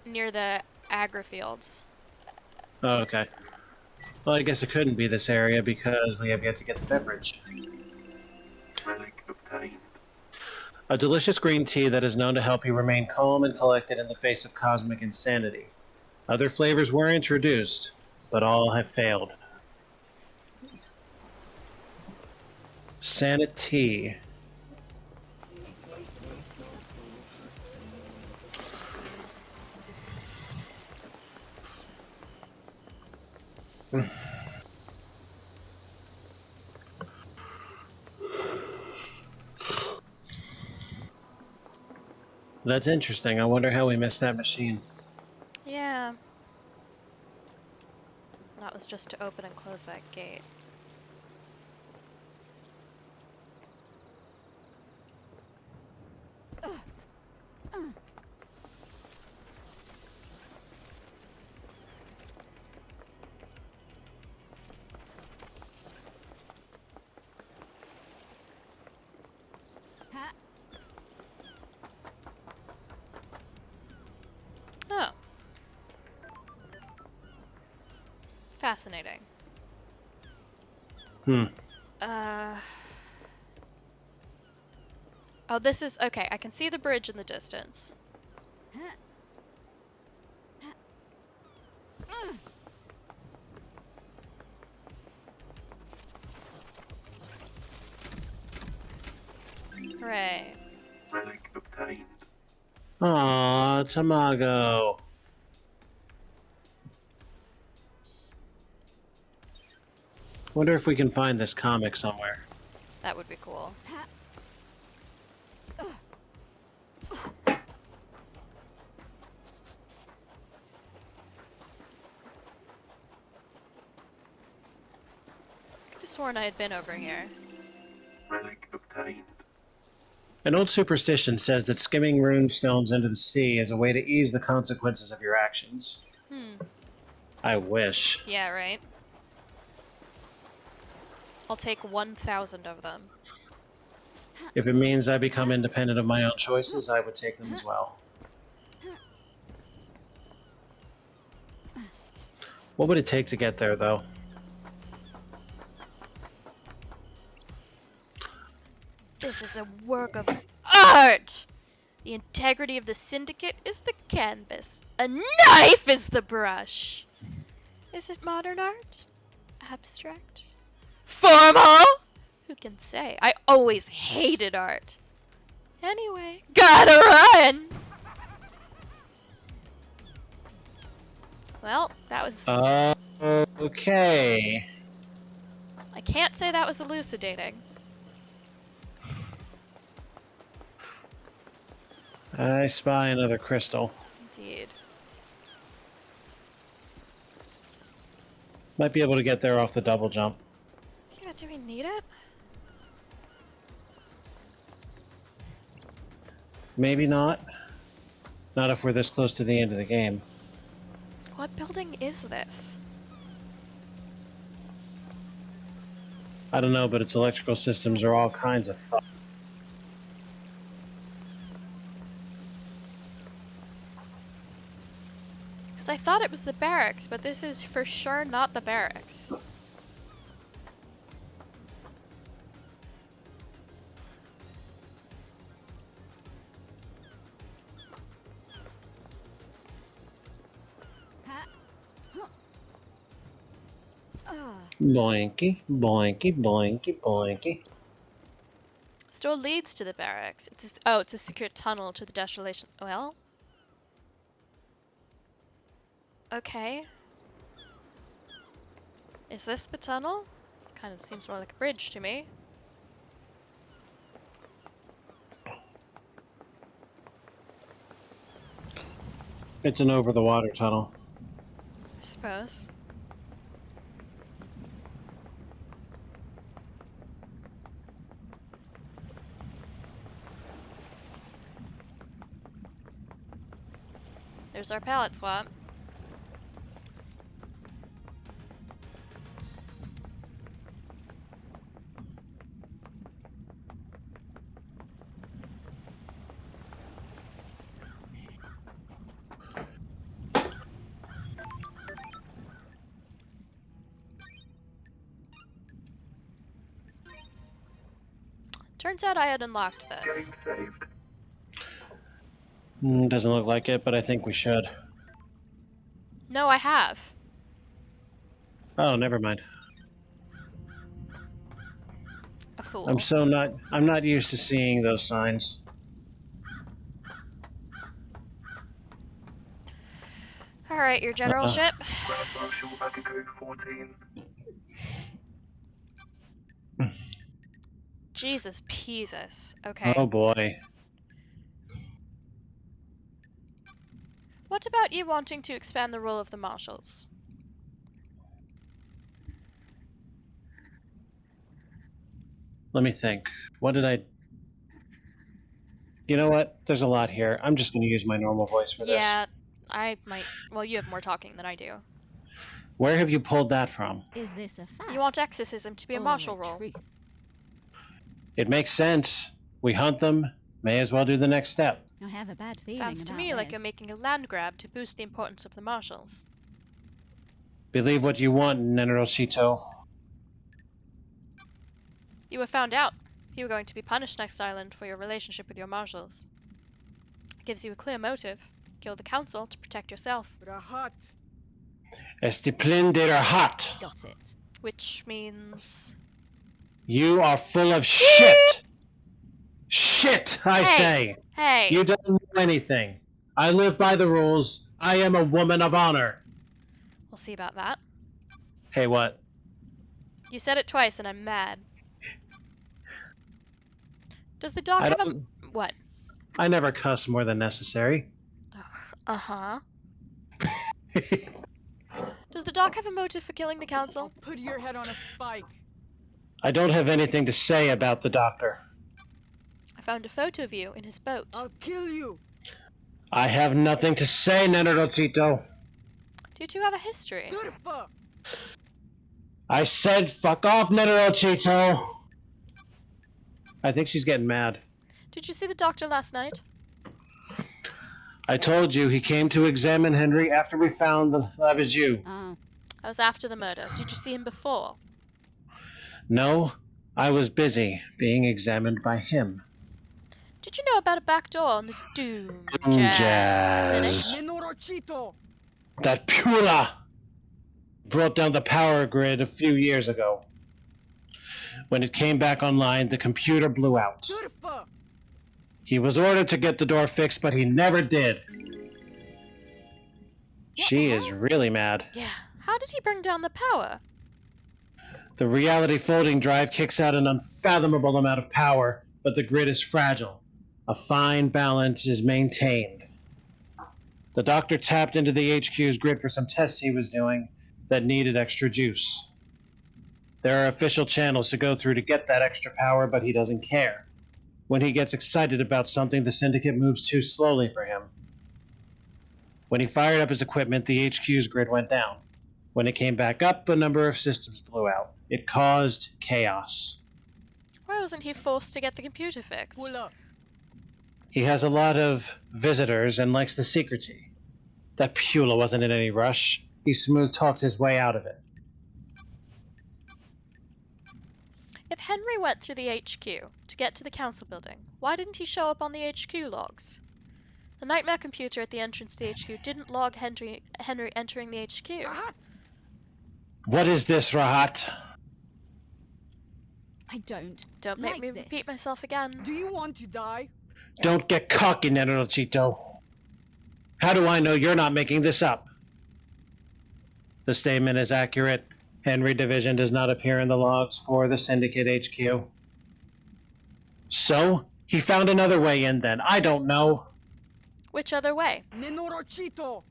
near the agri fields. Oh, okay. Well, I guess it couldn't be this area because we have yet to get the beverage. Relic obtained. A delicious green tea that is known to help you remain calm and collected in the face of cosmic insanity. Other flavors were introduced, but all have failed. Sanity. That's interesting. I wonder how we missed that machine. Yeah. That was just to open and close that gate. Ha. Oh. Fascinating. Hmm. Oh, this is... Okay, I can see the bridge in the distance. Hooray. Relic obtained. Aww, Tamago. Wonder if we can find this comic somewhere. That would be cool. Could have sworn I had been over here. Relic obtained. An old superstition says that skimming rune stones into the sea is a way to ease the consequences of your actions. Hmm. I wish. Yeah, right? I'll take 1,000 of them. If it means I become independent of my own choices, I would take them as well. What would it take to get there, though? This is a work of art! The integrity of the syndicate is the canvas. A knife is the brush. Is it modern art? Abstract? Formal? Who can say? I always hated art. Anyway, gotta run! Well, that was... Okay. I can't say that was elucidating. I spy another crystal. Indeed. Might be able to get there off the double jump. Yeah, do we need it? Maybe not. Not if we're this close to the end of the game. What building is this? I don't know, but its electrical systems are all kinds of fucked. Because I thought it was the barracks, but this is for sure not the barracks. Boinky, boinky, boinky, boinky. Still leads to the barracks. It's a secret tunnel to the desolation. Well, okay. Is this the tunnel? This kind of seems more like a bridge to me. It's an over-the-water tunnel. I suppose. Here's our pallet swap. Turns out I had unlocked this. Getting saved. Doesn't look like it, but I think we should. No, I have. Oh, never mind. A fool. I'm not used to seeing those signs. Alright, your generalship. Grand Marshal back in code 14. Jesus Peasus. Okay. Oh boy. What about you wanting to expand the role of the marshals? Let me think. What did I... You know what? There's a lot here. I'm just going to use my normal voice for this. Yeah, I might. Well, you have more talking than I do. Where have you pulled that from? Is this a fact? You want exorcism to be a or martial role. truth? It makes sense. We hunt them. May as well do the next step. I have a bad feeling Sounds to about me like you're this. making a land grab to boost the importance of the marshals. Believe what you want, Nenorochito. You were found out. You were going to be punished next island for your relationship with your marshals. It gives you a clear motive. Kill the council to protect yourself. Estiplin de hot. Got it. Which means... You are full of shit. Shit, I Hey. say. Hey! You don't know anything. I live by the rules. I am a woman of honor. We'll see about that. Hey, what? You said it twice and I'm mad. Does the dog I have a... don't- What? I never cuss more than necessary. Uh-huh. Does the dog have a motive for killing the council? Put your head on a spike. I don't have anything to say about the doctor. I found a photo of you in his boat. I'll kill you. I have nothing to say, Nenorochito. Do you two have a history? Turfa. I said fuck off, Nenorochito. I think she's getting mad. Did you see the doctor last night? I told you he came to examine Henry after we found the Laviju. Oh, I was after the murder. Did you see him before? No, I was busy being examined by him. Did you know about a back door on the Doom Doom Jazz clinic? Nenorochito. That Pula brought down the power grid a few years ago. When it came back online, the computer blew out. Turfa. He was ordered to get the door fixed, but he never did. She is really mad. Yeah. How did he bring down the power? The reality folding drive kicks out an unfathomable amount of power, but the grid is fragile. A fine balance is maintained. The doctor tapped into the HQ's grid for some tests he was doing that needed extra juice. There are official channels to go through to get that extra power, but he doesn't care. When he gets excited about something, the Syndicate moves too slowly for him. When he fired up his equipment, the HQ's grid went down. When it came back up, a number of systems blew out. It caused chaos. Why wasn't he forced to get the computer fixed? Pull up. He has a lot of visitors and likes the secrecy. That Pula wasn't in any rush. He smooth-talked his way out of it. If Henry went through the HQ to get to the council building, why didn't he show up on the HQ logs? The nightmare computer at the entrance to the HQ didn't log Henry entering the HQ. Rahat. What is this, Rahat? I don't. Don't make Like me this. repeat myself again. Do you want to die? Don't get cocky, Nenorochito. How do I know you're not making this up? The statement is accurate. Henry Division does not appear in the logs for the Syndicate HQ. So, he found another way in then. I don't know. Which other way? Nenorochito.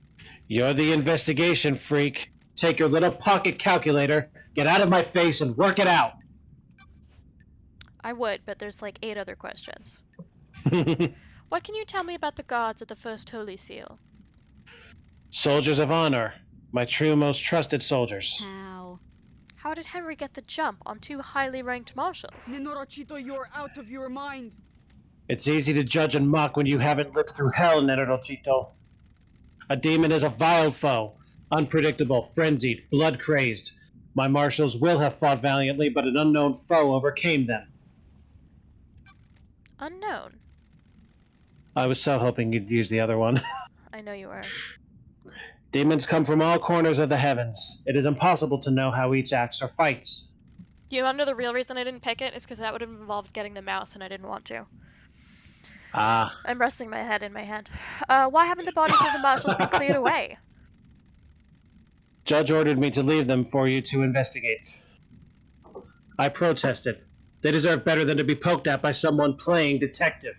You're the investigation freak. Take your little pocket calculator, get out of my face, and work it out. I would, but there's like 8 other questions. What can you tell me about the gods of the First Holy Seal? Soldiers of honor. My true, most trusted soldiers. How? How did Henry get the jump on two highly ranked marshals? Nenorachito, you're out of your mind. It's easy to judge and mock when you haven't lived through hell, Nenorotito. A demon is a vile foe. Unpredictable, frenzied, blood-crazed. My marshals will have fought valiantly, but an unknown foe overcame them. Unknown. I was so hoping you'd use the other one. I know you were. Demons come from all corners of the heavens. It is impossible to know how each acts or fights. You wanna know the real reason I didn't pick it? Is because that would have involved getting the mouse, and I didn't want to. Ah, I'm resting my head in my hand. Why haven't the bodies of the marshals been cleared away? Judge ordered me to leave them for you to investigate. I protested. They deserve better than to be poked at by someone playing detective.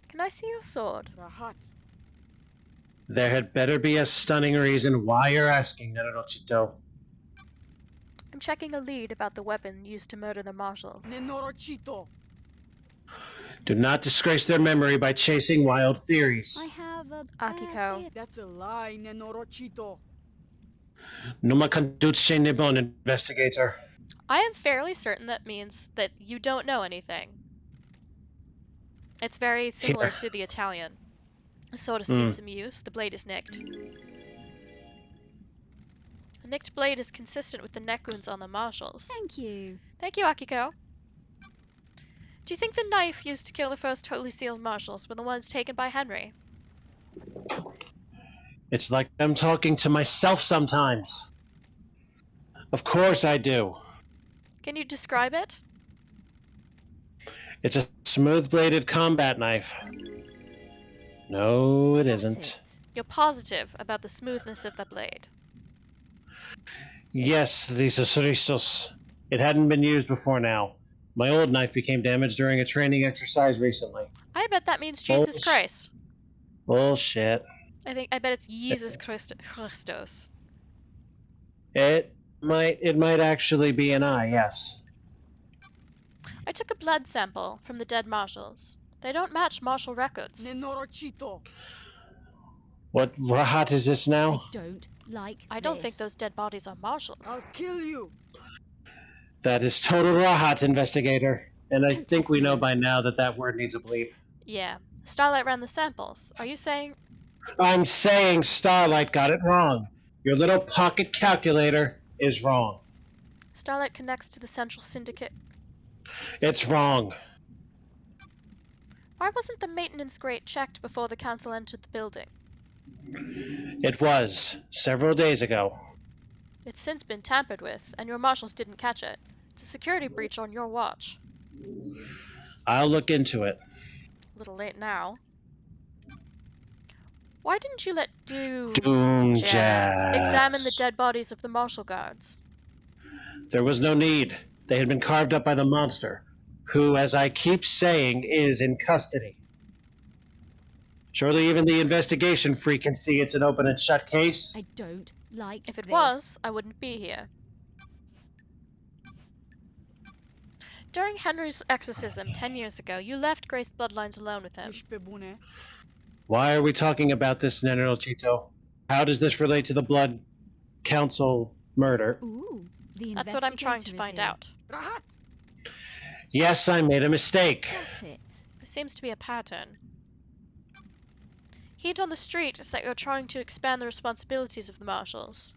Can I see your sword? Rahat. There had better be a stunning reason why you're asking, Nenorachito. I'm checking a lead about the weapon used to murder the marshals. Nenorachito. Do not disgrace their memory by chasing wild theories. I have a Akiko. theory. That's a lie, Nenorachito. Numa conduce nebon, investigator. I am fairly certain that means that you don't know anything. It's very similar Here. to the Italian. The sword has seen some use. The blade is nicked. A nicked blade is consistent with the neck wounds on the marshals. Thank you. Thank you, Akiko. Do you think the knife used to kill the first Holy Sealed marshals were the ones taken by Henry? It's like I'm talking to myself sometimes. Of course I do. Can you describe it? It's a smooth-bladed combat knife. No, it Got isn't. it. You're positive about the smoothness of the blade. Yes, Lysis Ristos. It hadn't been used before now. My old knife became damaged during a training exercise recently. I bet that means Jesus Bullsh- Christ. Bullshit. I bet it's Jesus Christos. It might actually be an eye, yes. I took a blood sample from the dead marshals. They don't match marshal records. Nenorachito. What rahat is this I now? don't like I don't think this. those dead bodies are marshals. I'll kill you. That is total rahat, investigator. And I Don't think test we know me. by now that that word needs a bleep. Yeah. Starlight ran the samples. Are you saying... I'm saying Starlight got it wrong. Your little pocket calculator is wrong. Starlight connects to the Central Syndicate? It's wrong. Why wasn't the maintenance grate checked before the council entered the building? It was, several days ago. It's since been tampered with, and your marshals didn't catch it. It's a security breach on your watch. I'll look into it. A little late now. Why didn't you let Doom Jazz examine the Jazz. dead bodies of the marshal guards? There was no need. They had been carved up by the monster, who, as I keep saying, is in custody. Surely even the investigation freak can see it's an open and shut case. I don't like If it this. was, I wouldn't be here. During Henry's exorcism 10 years ago, you left Grace Bloodlines alone with him. Ishpebune. Why are we talking about this, Nenorachito? How does this relate to the Blood Council murder? Ooh, the That's what I'm trying to investigator is find here. out. Rahat. Yes, I made a mistake. Got it. There seems to be a pattern. Heat on the street is that you're trying to expand the responsibilities of the marshals.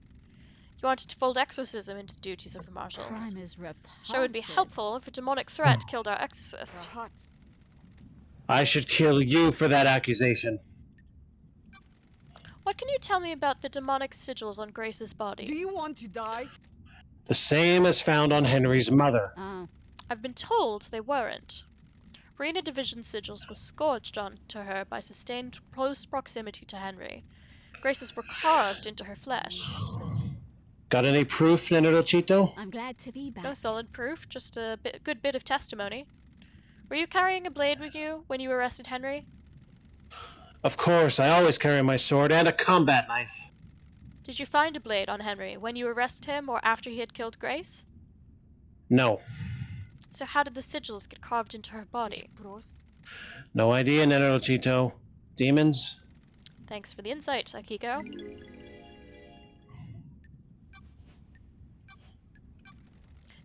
You wanted to fold exorcism into the duties of the marshals. Crime is repulsive. So it would be helpful if a demonic threat killed our exorcist. Rahat. I should kill you for that accusation. What can you tell me about the demonic sigils on Grace's body? Do you want to die? The same as found on Henry's mother. Oh, I've been told they weren't. Rena Division sigils were scourged onto her by sustained close proximity to Henry. Grace's were carved into her flesh. Got any proof, Nenorachito? I'm glad to be back. No solid proof, just a good bit of testimony. Were you carrying a blade with you when you arrested Henry? Of course, I always carry my sword and a combat knife. Did you find a blade on Henry when you arrested him or after he had killed Grace? No. So how did the sigils get carved into her body? Prost. No idea, Nenorachito. Demons? Thanks for the insight, Akiko.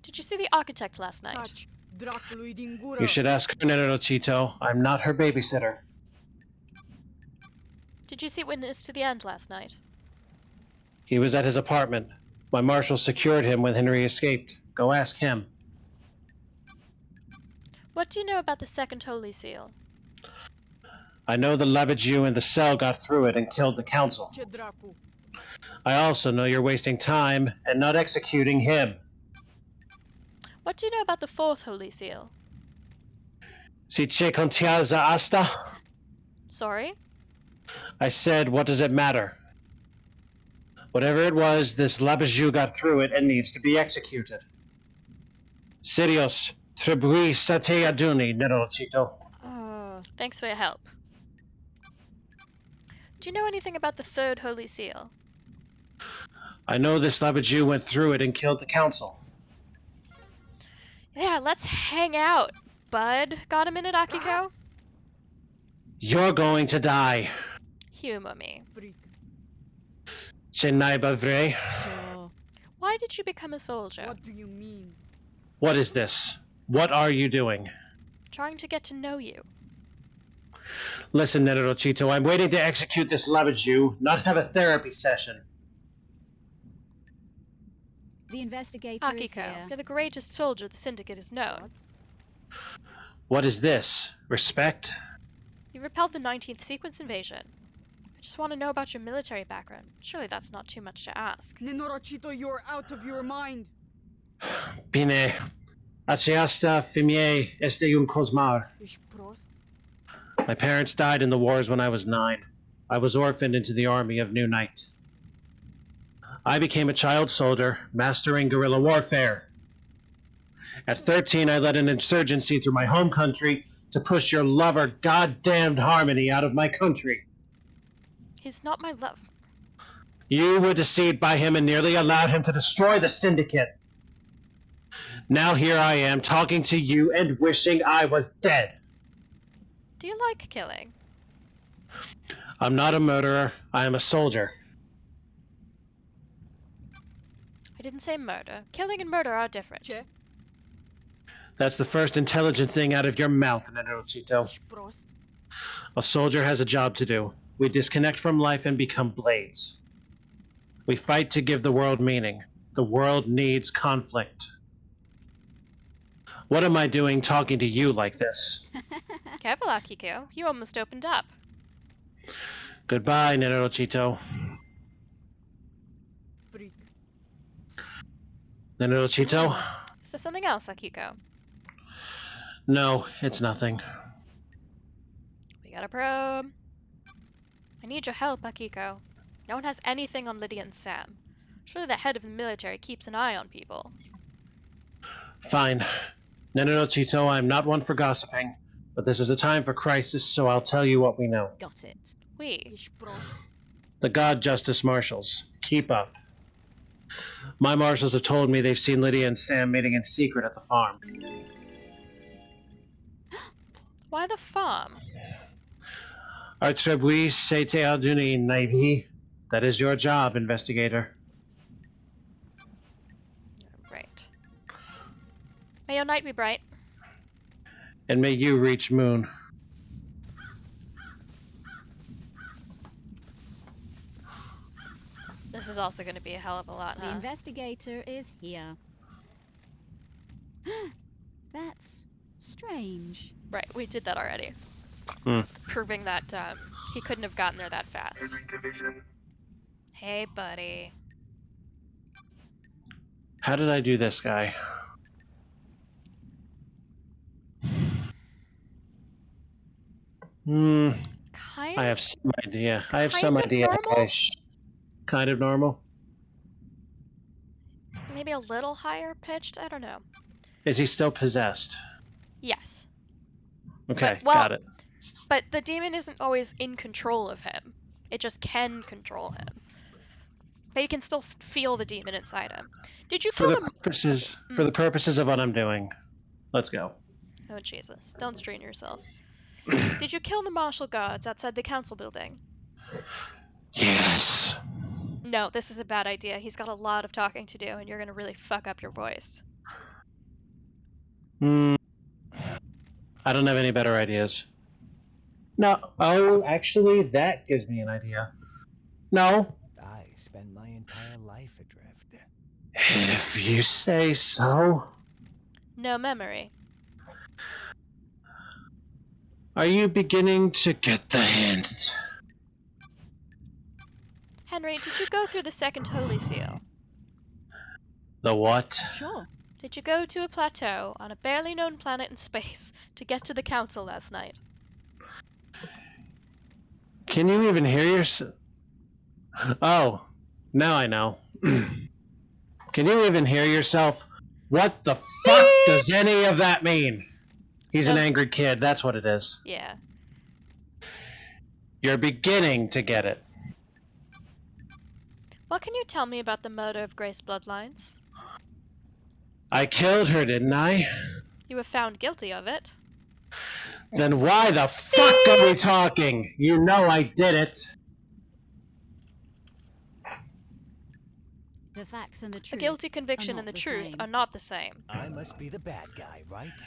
Did you see the architect last night? Touch. Dracului din gură. You should ask her, Nenorochito. I'm not her babysitter. Did you see Witness to the End last night? He was at his apartment. My marshal secured him when Henry escaped. Go ask him. What do you know about the Second Holy Seal? I know the Labadju in the cell got through it and killed the council. Ce dracu? I also know you're wasting time and not executing him. What do you know about the Fourth Holy Seal? Si che contiaza asta? Sorry? I said, what does it matter? Whatever it was, this Labadju got through it and needs to be executed. Sirius, tribui sate aduni, Nenorochito. Thanks for your help. Do you know anything about the Third Holy Seal? I know this Labadju went through it and killed the council. Yeah, let's hang out, bud. Got a minute, Akiko? You're going to die. Humor me. Freak. Ce n'ai pas vrai? Sure. Why did you become a soldier? What do you mean? What is this? What are you doing? Trying to get to know you. Listen, Nenorochito, I'm waiting to execute this Labadju, not have a therapy session. The investigator is Akiko, here. you're the greatest soldier the Syndicate has known. What is this? Respect? You repelled the 19th sequence invasion. I just want to know about your military background. Surely that's not too much to ask. Nenorochito, you're out of your mind. Bine. Aceasta femeie este un cosmar. Ești prost? My parents died in the wars when I was 9. I was orphaned into the army of New Knight. I became a child soldier, mastering guerrilla warfare. At 13, I led an insurgency through my home country to push your lover goddamned Harmony out of my country. He's not my love. You were deceived by him and nearly allowed him to destroy the Syndicate. Now here I am, talking to you and wishing I was dead. Do you like killing? I'm not a murderer, I am a soldier. I didn't say murder. Killing and murder are different. Ce? That's the first intelligent thing out of your mouth, Nenorochito. Ești prost? A soldier has a job to do. We disconnect from life and become blades. We fight to give the world meaning. The world needs conflict. What am I doing talking to you like this? Careful, Akiko. You almost opened up. Goodbye, Nenorochito. Freak. Nenorochito? Is there something else, Akiko? No, it's nothing. We got a probe. I need your help, Akiko. No one has anything on Lydia and Sam. Surely the head of the military keeps an eye on people. Fine. Nenorochito, I'm not one for gossiping, but this is a time for crisis, so I'll tell you what we know. Got it. We. Ești prost? The God Justice Marshals. Keep up. My marshals have told me they've seen Lydia and Sam meeting in secret at the farm. Why the farm? Artrebui sete aduni naivi. That is your job, investigator. Right. May your night be bright. And may you reach Moon. This is also going to be a hell of a lot, The huh? investigator is here. That's strange. Right, we did that already. Hmm. Proving that he couldn't have gotten there that fast. Every division. Hey, buddy. How did I do this, guy? Hmm. Kind I have some idea. I have Kind some of idea. normal? Kind of normal. maybe a little higher pitched. I don't know. Is he still possessed? Yes. Okay, well- got it. But the demon isn't always in control of him. It just can control him. But he can still feel the demon inside him. Did you For kill the him? purposes of what I'm doing, let's go. Oh, Jesus. Don't strain yourself. Did you kill the martial guards outside the council building? Yes. No, this is a bad idea. He's got a lot of talking to do, and you're gonna really fuck up your voice. Hmm. I don't have any better ideas. No. Oh, actually, that gives me an idea. No. I spend my entire life adrift. If you say so. No memory. Are you beginning to get the hint? Henry, did you go through the second Holy Seal? The what? Sure. Did you go to a plateau on a barely known planet in space to get to the council last night? Can you even hear yourself? Oh, now I know. Can you even hear yourself? What the fuck does any of that mean? He's an No. angry kid, that's what it is. Yeah. You're beginning to get it. What can you tell me about the murder of Grace Bloodlines? I killed her, didn't I? You were found guilty of it. Then why the fuck are we talking? You know I did it. The facts and the A truth. guilty conviction not and the the truth same. are not the same. I must be the bad guy, right?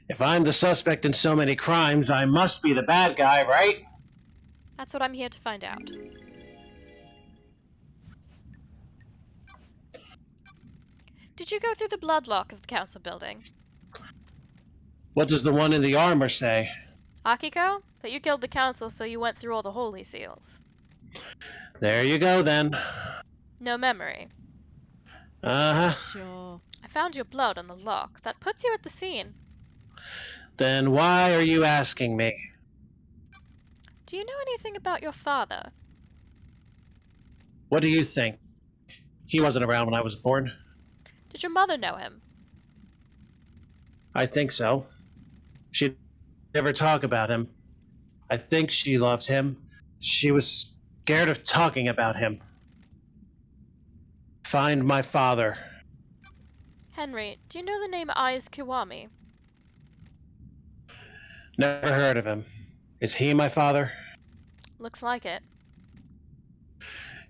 If I'm the suspect in so many crimes, I must be the bad guy, right? That's what I'm here to find out. Did you go through the bloodlock of the council building? What does the one in the armor say? Akiko? But you killed the council, so you went through all the Holy Seals. There you go, then. No memory. Uh-huh. Sure. I found your blood on the lock. That puts you at the scene. Then why are you asking me? Do you know anything about your father? What do you think? He wasn't around when I was born. Did your mother know him? I think so. She'd never talk about him. I think she loved him. She was scared of talking about him. Find my father. Henry, do you know the name Aiz Kiwami? Never heard of him. Is he my father? Looks like it.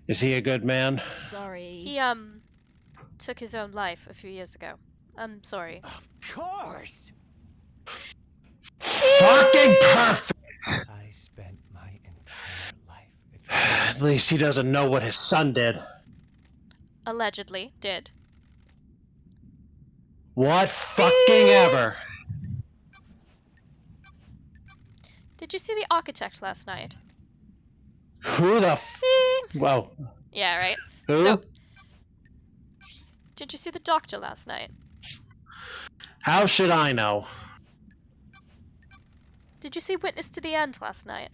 Is he a good man? Sorry. He, took his own life a few years ago. I'm sorry. Of course! Fucking perfect! I spent my entire life adrift. At least he doesn't know what his son did. Allegedly did. What fucking ever? Did you see the architect last night? Who the f... Whoa. Yeah, right. Who? So, did you see the doctor last night? How should I know? Did you see Witness to the End last night?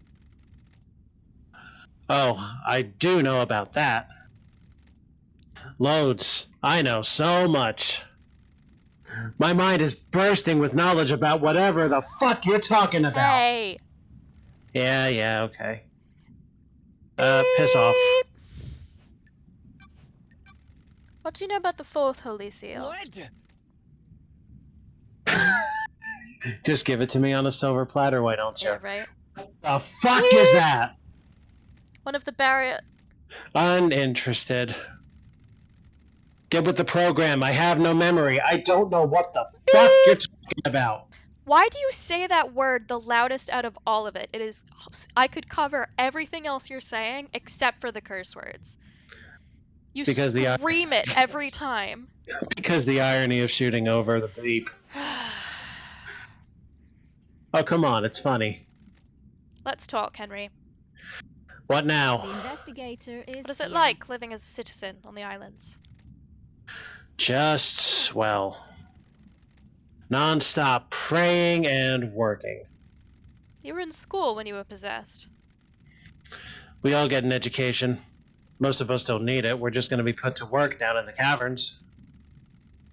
Oh, I do know about that. Loads. I know so much. My mind is bursting with knowledge about whatever the fuck you're talking about. Hey! Yeah, okay. Piss off. What do you know about the fourth Holy Seal? What? Just give it to me on a silver platter, why don't you? Yeah, right. The fuck is that? One of the barrier... Uninterested. Get with the program. I have no memory. I don't know what the fuck you're talking about. Why do you say that word the loudest out of all of it? It is... I could cover everything else you're saying except for the curse words. You Because the- scream it every time. Because the irony of shooting over the beep. Oh, come on, it's funny. Let's talk, Henry. What The now? investigator is. What is it here. like living as a citizen on the islands? Just swell. Non-stop praying and working. You were in school when you were possessed. We all get an education. Most of us don't need it. We're just going to be put to work down in the caverns.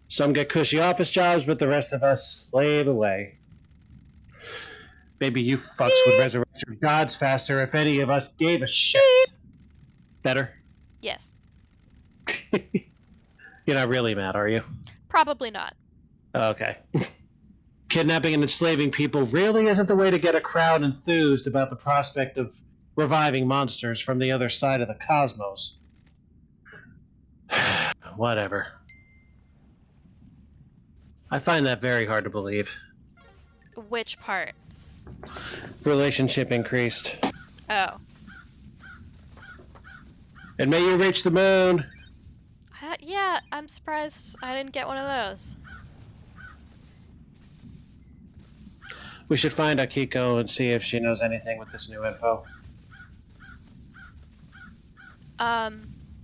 Some get cushy office jobs, but the rest of us slave away. Maybe you fucks would resurrect your gods faster if any of us gave a shit. Better? Yes. You're not really mad, are you? Probably not. Okay. Kidnapping and enslaving people really isn't the way to get a crowd enthused about the prospect of reviving monsters from the other side of the cosmos. Whatever. I find that very hard to believe. Which part? Relationship increased. Oh. And may you reach the moon! Yeah, I'm surprised I didn't get one of those. We should find Akiko and see if she knows anything with this new info.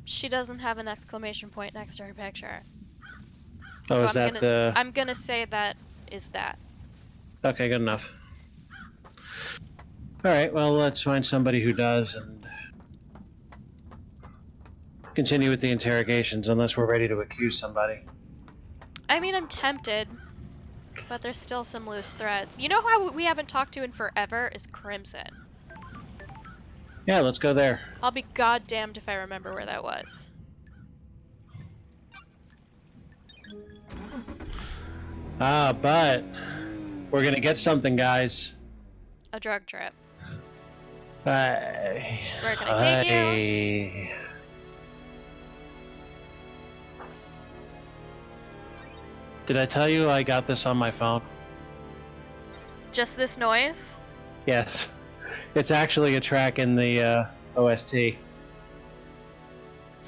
She doesn't have an exclamation point next to her picture. Oh, So is that the... I'm gonna say that is that. Okay, good enough. Alright, well, let's find somebody who does and continue with the interrogations unless we're ready to accuse somebody. I mean, I'm tempted, but there's still some loose threads. You know how we haven't talked to in forever is Crimson. Yeah, let's go there. I'll be goddamned if I remember where that was. But we're gonna get something, guys. A drug trip. Where Where can I take you? Did I tell you I got this on my phone? Just this noise? Yes. It's actually a track in the OST.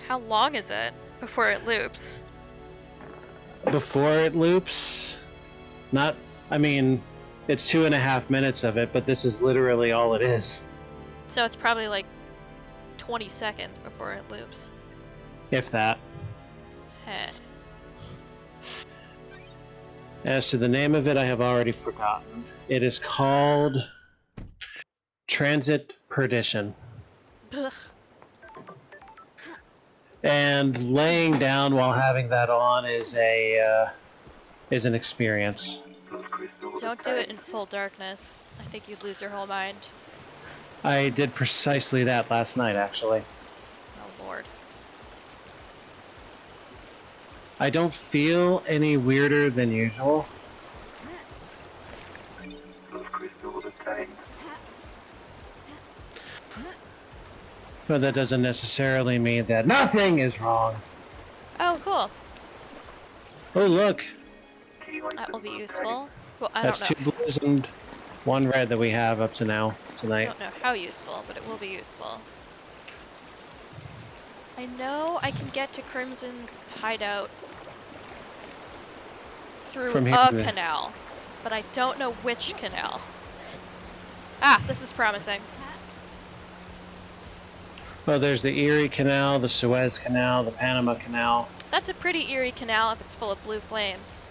How long is it before it loops? Before it loops, not, I mean, it's 2.5 minutes of it, but this is literally all it is. So it's probably like 20 seconds before it loops. If that. Heh. As to the name of it, I have already forgotten. It is called Transit Perdition. Ugh. And laying down while having that on is an experience. Don't do it in full darkness. I think you'd lose your whole mind. I did precisely that last night, actually. Oh lord. I don't feel any weirder than usual. But that doesn't necessarily mean that nothing is wrong. Oh, cool. Oh, look. That will be useful. Well, I That's don't know. 2 blues and 1 red that we have up to now, I tonight. don't know how useful, but it will be useful. I know I can get to Crimson's hideout through From here a to the- canal, but I don't know which canal. Ah, this is promising. Oh, there's the Erie Canal, the Suez Canal, the Panama Canal. That's a pretty eerie canal if it's full of blue flames.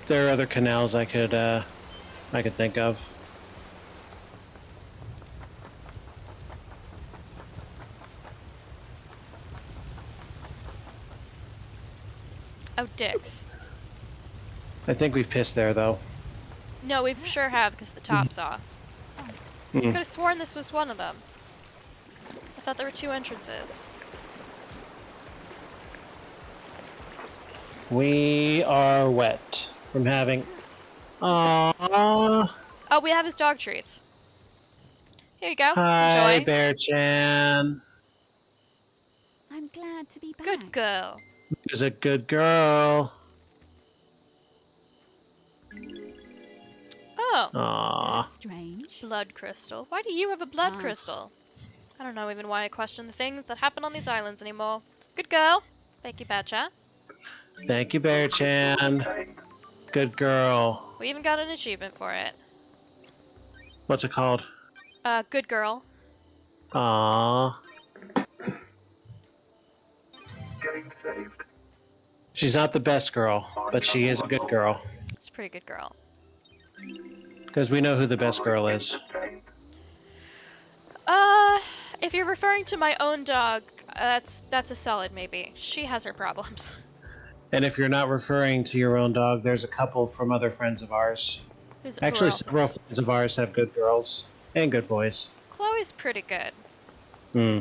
There are other canals I could think of. Oh, dicks. I think we've pissed there, though. No, we sure have, because the top's off. Hmm. Could have sworn this was one of them. I thought there were 2 entrances. We are wet from having... Aww. Oh, we have his dog treats. Here you go. Hi, Enjoy. Bear-chan. I'm glad to be back. Good girl. Who's a good girl. Oh, Aww. That's strange. blood crystal. Why do you have a blood Ah. crystal? I don't know even why I question the things that happen on these islands anymore. Good girl. Thank you, Badger. Thank you, Bear-chan. Good girl. We even got an achievement for it. What's it called? Good girl. Aww. Getting saved. She's not the best girl, but she is a good girl. It's a pretty good girl. Because we know who the best girl is. If you're referring to my own dog, that's a solid maybe. She has her problems. And if you're not referring to your own dog, there's a couple from other friends of ours. Who Actually, else? several friends of ours have good girls and good boys. Chloe's pretty good. Hmm.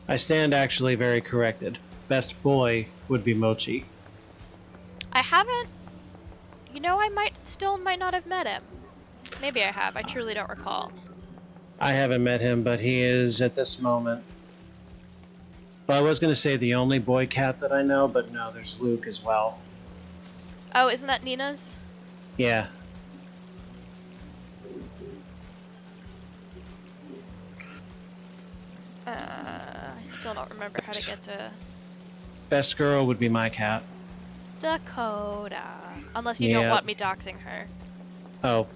I stand actually very corrected. best boy would be Mochi. I haven't. You know, I might not have met him. Maybe I have. I truly don't recall. I haven't met him, but he is at this moment. Well, I was going to say the only boy cat that I know, but no, there's Luke as well. Oh, isn't that Nina's? Yeah. I still don't remember how to get to Best girl would be my cat. Dakota. Unless you don't Yep. want me doxing her. Oh,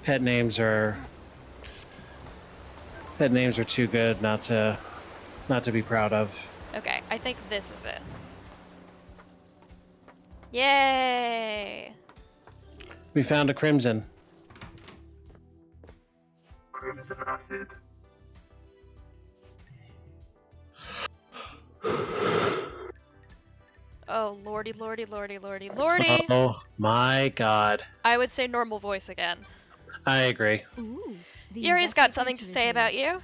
pet names are too good not to be proud of. Okay, I think this is it. Yay! We found a crimson. Crimson acid. Oh, lordy, lordy, lordy, lordy, lordy! Oh my god. I would say normal voice again. I agree. Ooh, the Yuri's got something to investigator is say here. about you.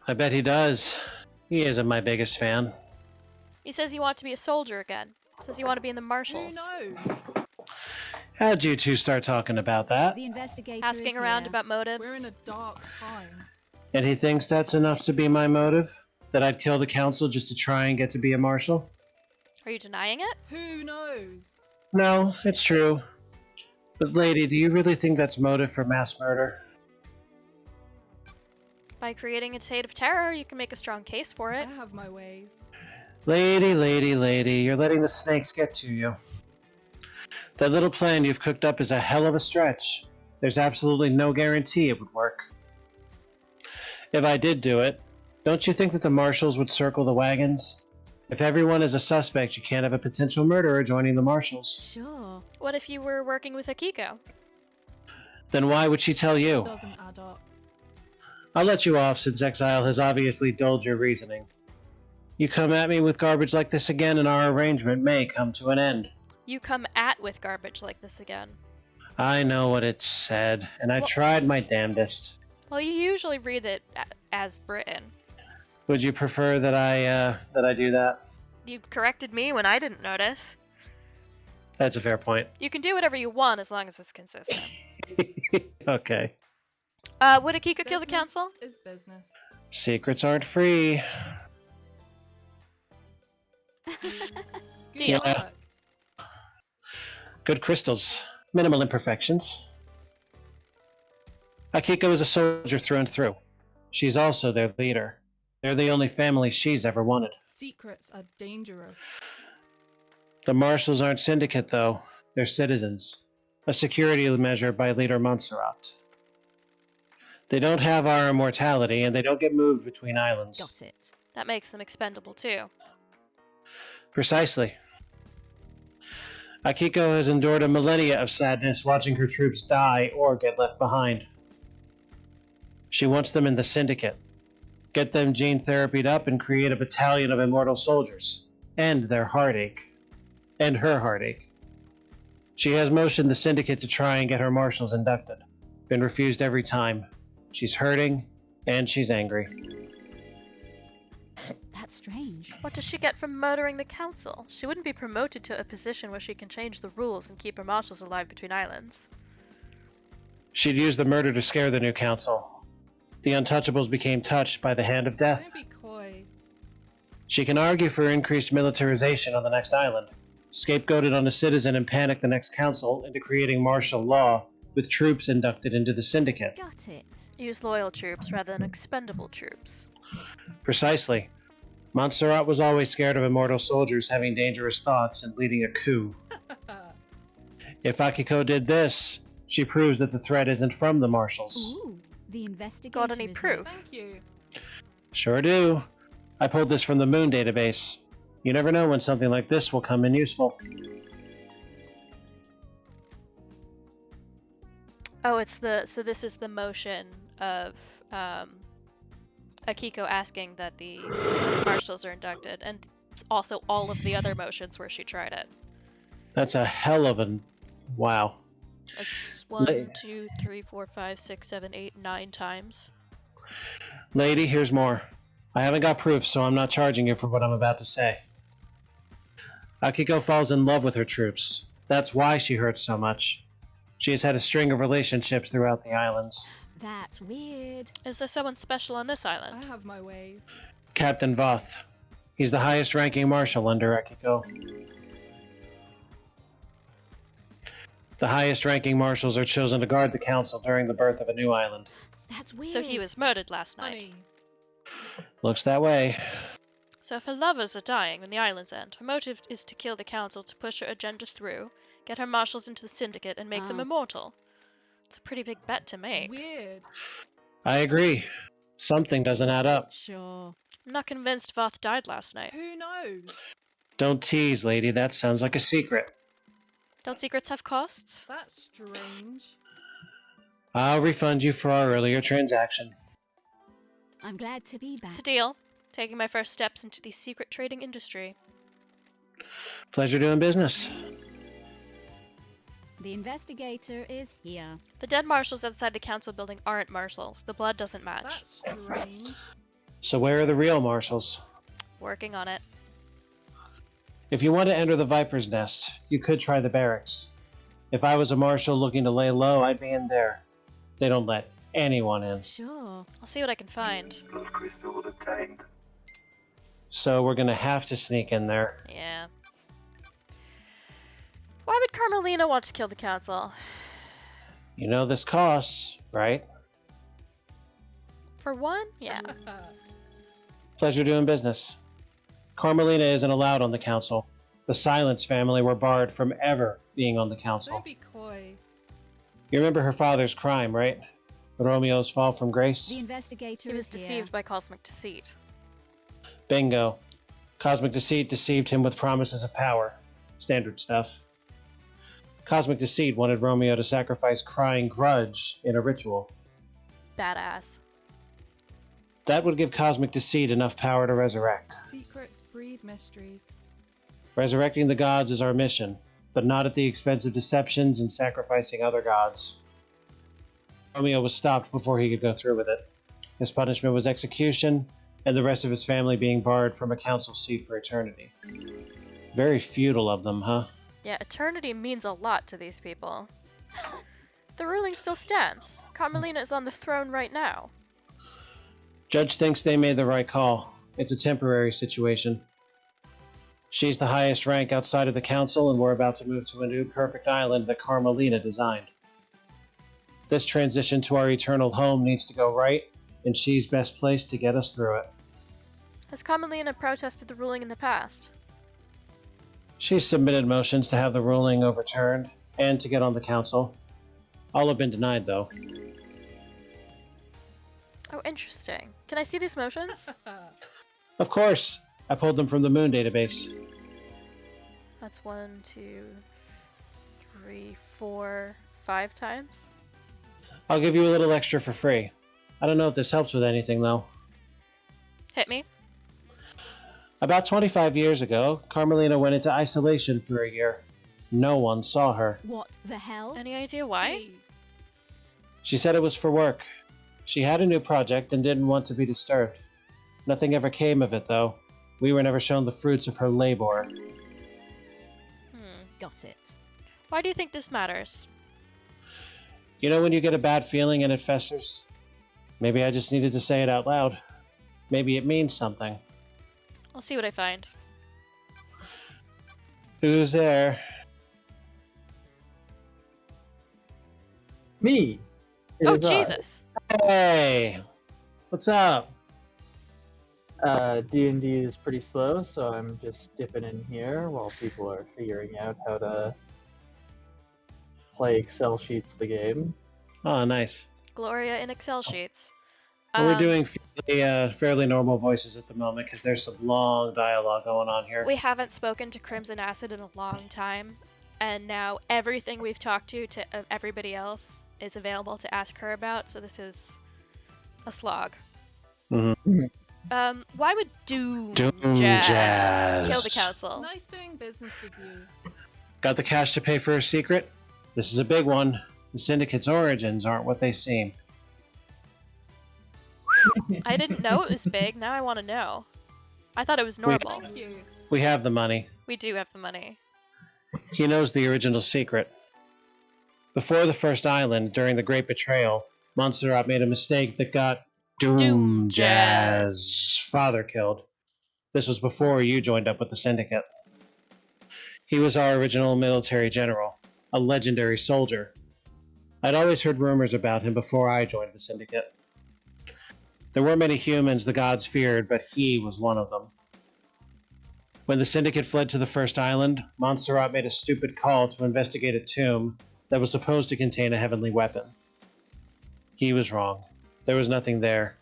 I bet he does. He isn't my biggest fan. He says you want to be a soldier again. Says you want to be in the marshals. knows? How'd you two start talking about that? The investigator Asking is around here. about motives. We're in a dark time. And he thinks that's enough to be my motive? That I'd kill the council just to try and get to be a marshal? Are you denying it? Who knows? No, it's true. But lady, do you really think that's motive for mass murder? By creating a state of terror, you can make a strong case for I it. have my ways. Lady, you're letting the snakes get to you. That little plan you've cooked up is a hell of a stretch. There's absolutely no guarantee it would work. If I did do it, don't you think that the marshals would circle the wagons? If everyone is a suspect, you can't have a potential murderer joining the marshals. Sure. What if you were working with Akiko? Then why would she tell you? Doesn't add up. I'll let you off since Exile has obviously dulled your reasoning. You come at me with garbage like this again and our arrangement may come to an end. You come at with garbage like this again. I know what it said, and I Well- tried my damnedest. Well, you usually read it as written. Would you prefer that I do that? You corrected me when I didn't notice. That's a fair point. You can do whatever you want as long as it's consistent. Okay. Would Akiko kill the Business council? is business. Secrets aren't free. Deal. Yeah. Work. Good crystals. Minimal imperfections. Akiko is a soldier through and through. She's also their leader. They're the only family she's ever wanted. Secrets are dangerous. The marshals aren't syndicate, though. They're citizens. A security measure by leader Montserrat. They don't have our immortality, and they don't get moved between islands. Got it. That makes them expendable too. Precisely. Akiko has endured a millennia of sadness watching her troops die or get left behind. She wants them in the syndicate. Get them gene therapied up and create a battalion of immortal soldiers. End their heartache. End her heartache. She has motioned the syndicate to try and get her marshals inducted. Been refused every time. She's hurting, and she's angry. That's strange. What does she get from murdering the council? She wouldn't be promoted to a position where she can change the rules and keep her marshals alive between islands. She'd use the murder to scare the new council. The Untouchables became touched by the hand of death. Don't be coy. She can argue for increased militarization on the next island, scapegoated on a citizen and panic the next council into creating martial law with troops inducted into the syndicate. Got it. Use loyal troops rather than expendable troops. Precisely. Montserrat was always scared of immortal soldiers having dangerous thoughts and leading a coup. If Akiko did this, she proves that the threat isn't from the marshals. Ooh, the investigator Got any is here. proof? Thank you. Sure do. I pulled this from the Moon database. You never know when something like this will come in useful. Oh, so this is the motion of Akiko asking that the marshals are inducted, and also all of the other motions where she tried it. That's a hell of a... wow. It's 1, 2, 3, 4, 5, 6, 7, 8, 9 times. Lady, here's more. I haven't got proof, so I'm not charging you for what I'm about to say. Akiko falls in love with her troops. That's why she hurts so much. She has had a string of relationships throughout the islands. That's weird. Is there someone special on this I island? have my ways. Captain Voth. He's the highest ranking marshal under Akiko. The highest ranking marshals are chosen to guard the council during the birth of a new island. That's weird. So he was murdered last night. Funny. Looks that way. So if her lovers are dying when the islands end, her motive is to kill the council to push her agenda through, get her marshals into the syndicate, and make them Oh. immortal. It's a pretty big bet to make. Weird. I agree. Something doesn't add up. Sure. I'm not convinced Voth died last night. Who knows? Don't tease, lady. That sounds like a secret. Don't secrets have costs? That's strange. I'll refund you for our earlier transaction. I'm glad to be back. It's a deal. Taking my first steps into the secret trading industry. Pleasure doing business. The investigator is here. The dead marshals outside the council building aren't marshals. The blood doesn't match. That's strange. So where are the real marshals? Working on it. If you want to enter the Viper's Nest, you could try the barracks. If I was a marshal looking to lay low, I'd be in there. They don't let anyone in. Sure. I'll see what I can find. Those crystals obtained. So we're gonna have to sneak in there. Yeah. Why would Carmelina want to kill the council? You know this costs, right? For one? Yeah. Pleasure doing business. Carmelina isn't allowed on the council. The Silence family were barred from ever being on the council. Don't be coy. You remember her father's crime, right? Romeo's fall from grace? The investigator He was is here. deceived by cosmic deceit. Bingo. Cosmic Deceit deceived him with promises of power. Standard stuff. Cosmic Deceit wanted Romeo to sacrifice Crying Grudge in a ritual. Badass. That would give Cosmic Deceit enough power to resurrect. Secrets breed mysteries. Resurrecting the gods is our mission, but not at the expense of deceptions and sacrificing other gods. Romeo was stopped before he could go through with it. His punishment was execution, and the rest of his family being barred from a council seat for eternity. Very feudal of them, huh? Yeah, eternity means a lot to these people. The ruling still stands. Carmelina is on the throne right now. Judge thinks they made the right call. It's a temporary situation. She's the highest rank outside of the council, and we're about to move to a new perfect island that Carmelina designed. This transition to our eternal home needs to go right, and she's best placed to get us through it. Has Carmelina protested the ruling in the past? She's submitted motions to have the ruling overturned, and to get on the council. All have been denied, though. Oh, interesting. Can I see these motions? Of course! I pulled them from the Moon database. That's 1, 2, 3, 4, 5 times. I'll give you a little extra for free. I don't know if this helps with anything, though. Hit me. About 25 years ago, Carmelina went into isolation for a year. No one saw her. What the hell? Any idea why? Hey, She said it was for work. She had a new project and didn't want to be disturbed. Nothing ever came of it, though. We were never shown the fruits of her labor. Got it. Why do you think this matters? You know when you get a bad feeling and it festers? Maybe I just needed to say it out loud. Maybe it means something. I'll see what I find. Who's there? Me. It Oh, is I. Jesus! Hey! What's up? D&D is pretty slow, so I'm just dipping in here while people are figuring out how to play Excel sheets the game. Oh, nice. Gloria in Excel sheets. We're doing fairly normal voices at the moment because there's some long dialogue going on here. We haven't spoken to Crimson Acid in a long time, and now everything we've talked to everybody else is available to ask her about, so this is a slog. Mhm. Why would Doom Doom Jazz Jazz. kill the council? nice doing business with you. Got the cash to pay for a secret? This is a big one. The Syndicate's origins aren't what they seem. I didn't know it was big. Now I want to know. I thought it was normal. Thank you. We have the money. We do have the money. He knows the original secret. Before the first island, during the Great Betrayal, Montserrat made a mistake that got Doom Jazz father killed. This was before you joined up with the Syndicate. He was our original military general, a legendary soldier. I'd always heard rumors about him before I joined the Syndicate. There weren't many humans the gods feared, but he was one of them. When the Syndicate fled to the first island, Montserrat made a stupid call to investigate a tomb that was supposed to contain a heavenly weapon. He was wrong. There was nothing there.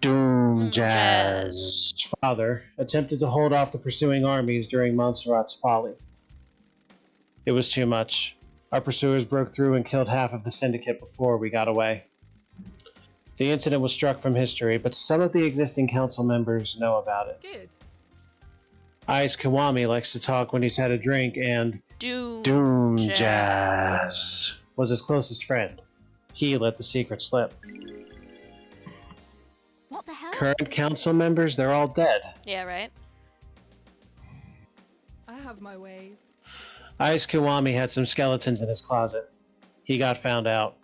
Doom Jazz father attempted to hold off the pursuing armies during Montserrat's folly. It was too much. Our pursuers broke through and killed half of the Syndicate before we got away. The incident was struck from history, but some of the existing council members know about it. Good. Ice Kiwami likes to talk when he's had a drink, and Doom Jazz was his closest friend. He let the secret slip. What the hell? Current council members, they're all dead. Yeah, right? I have my ways. Ice Kiwami had some skeletons in his closet. He got found out.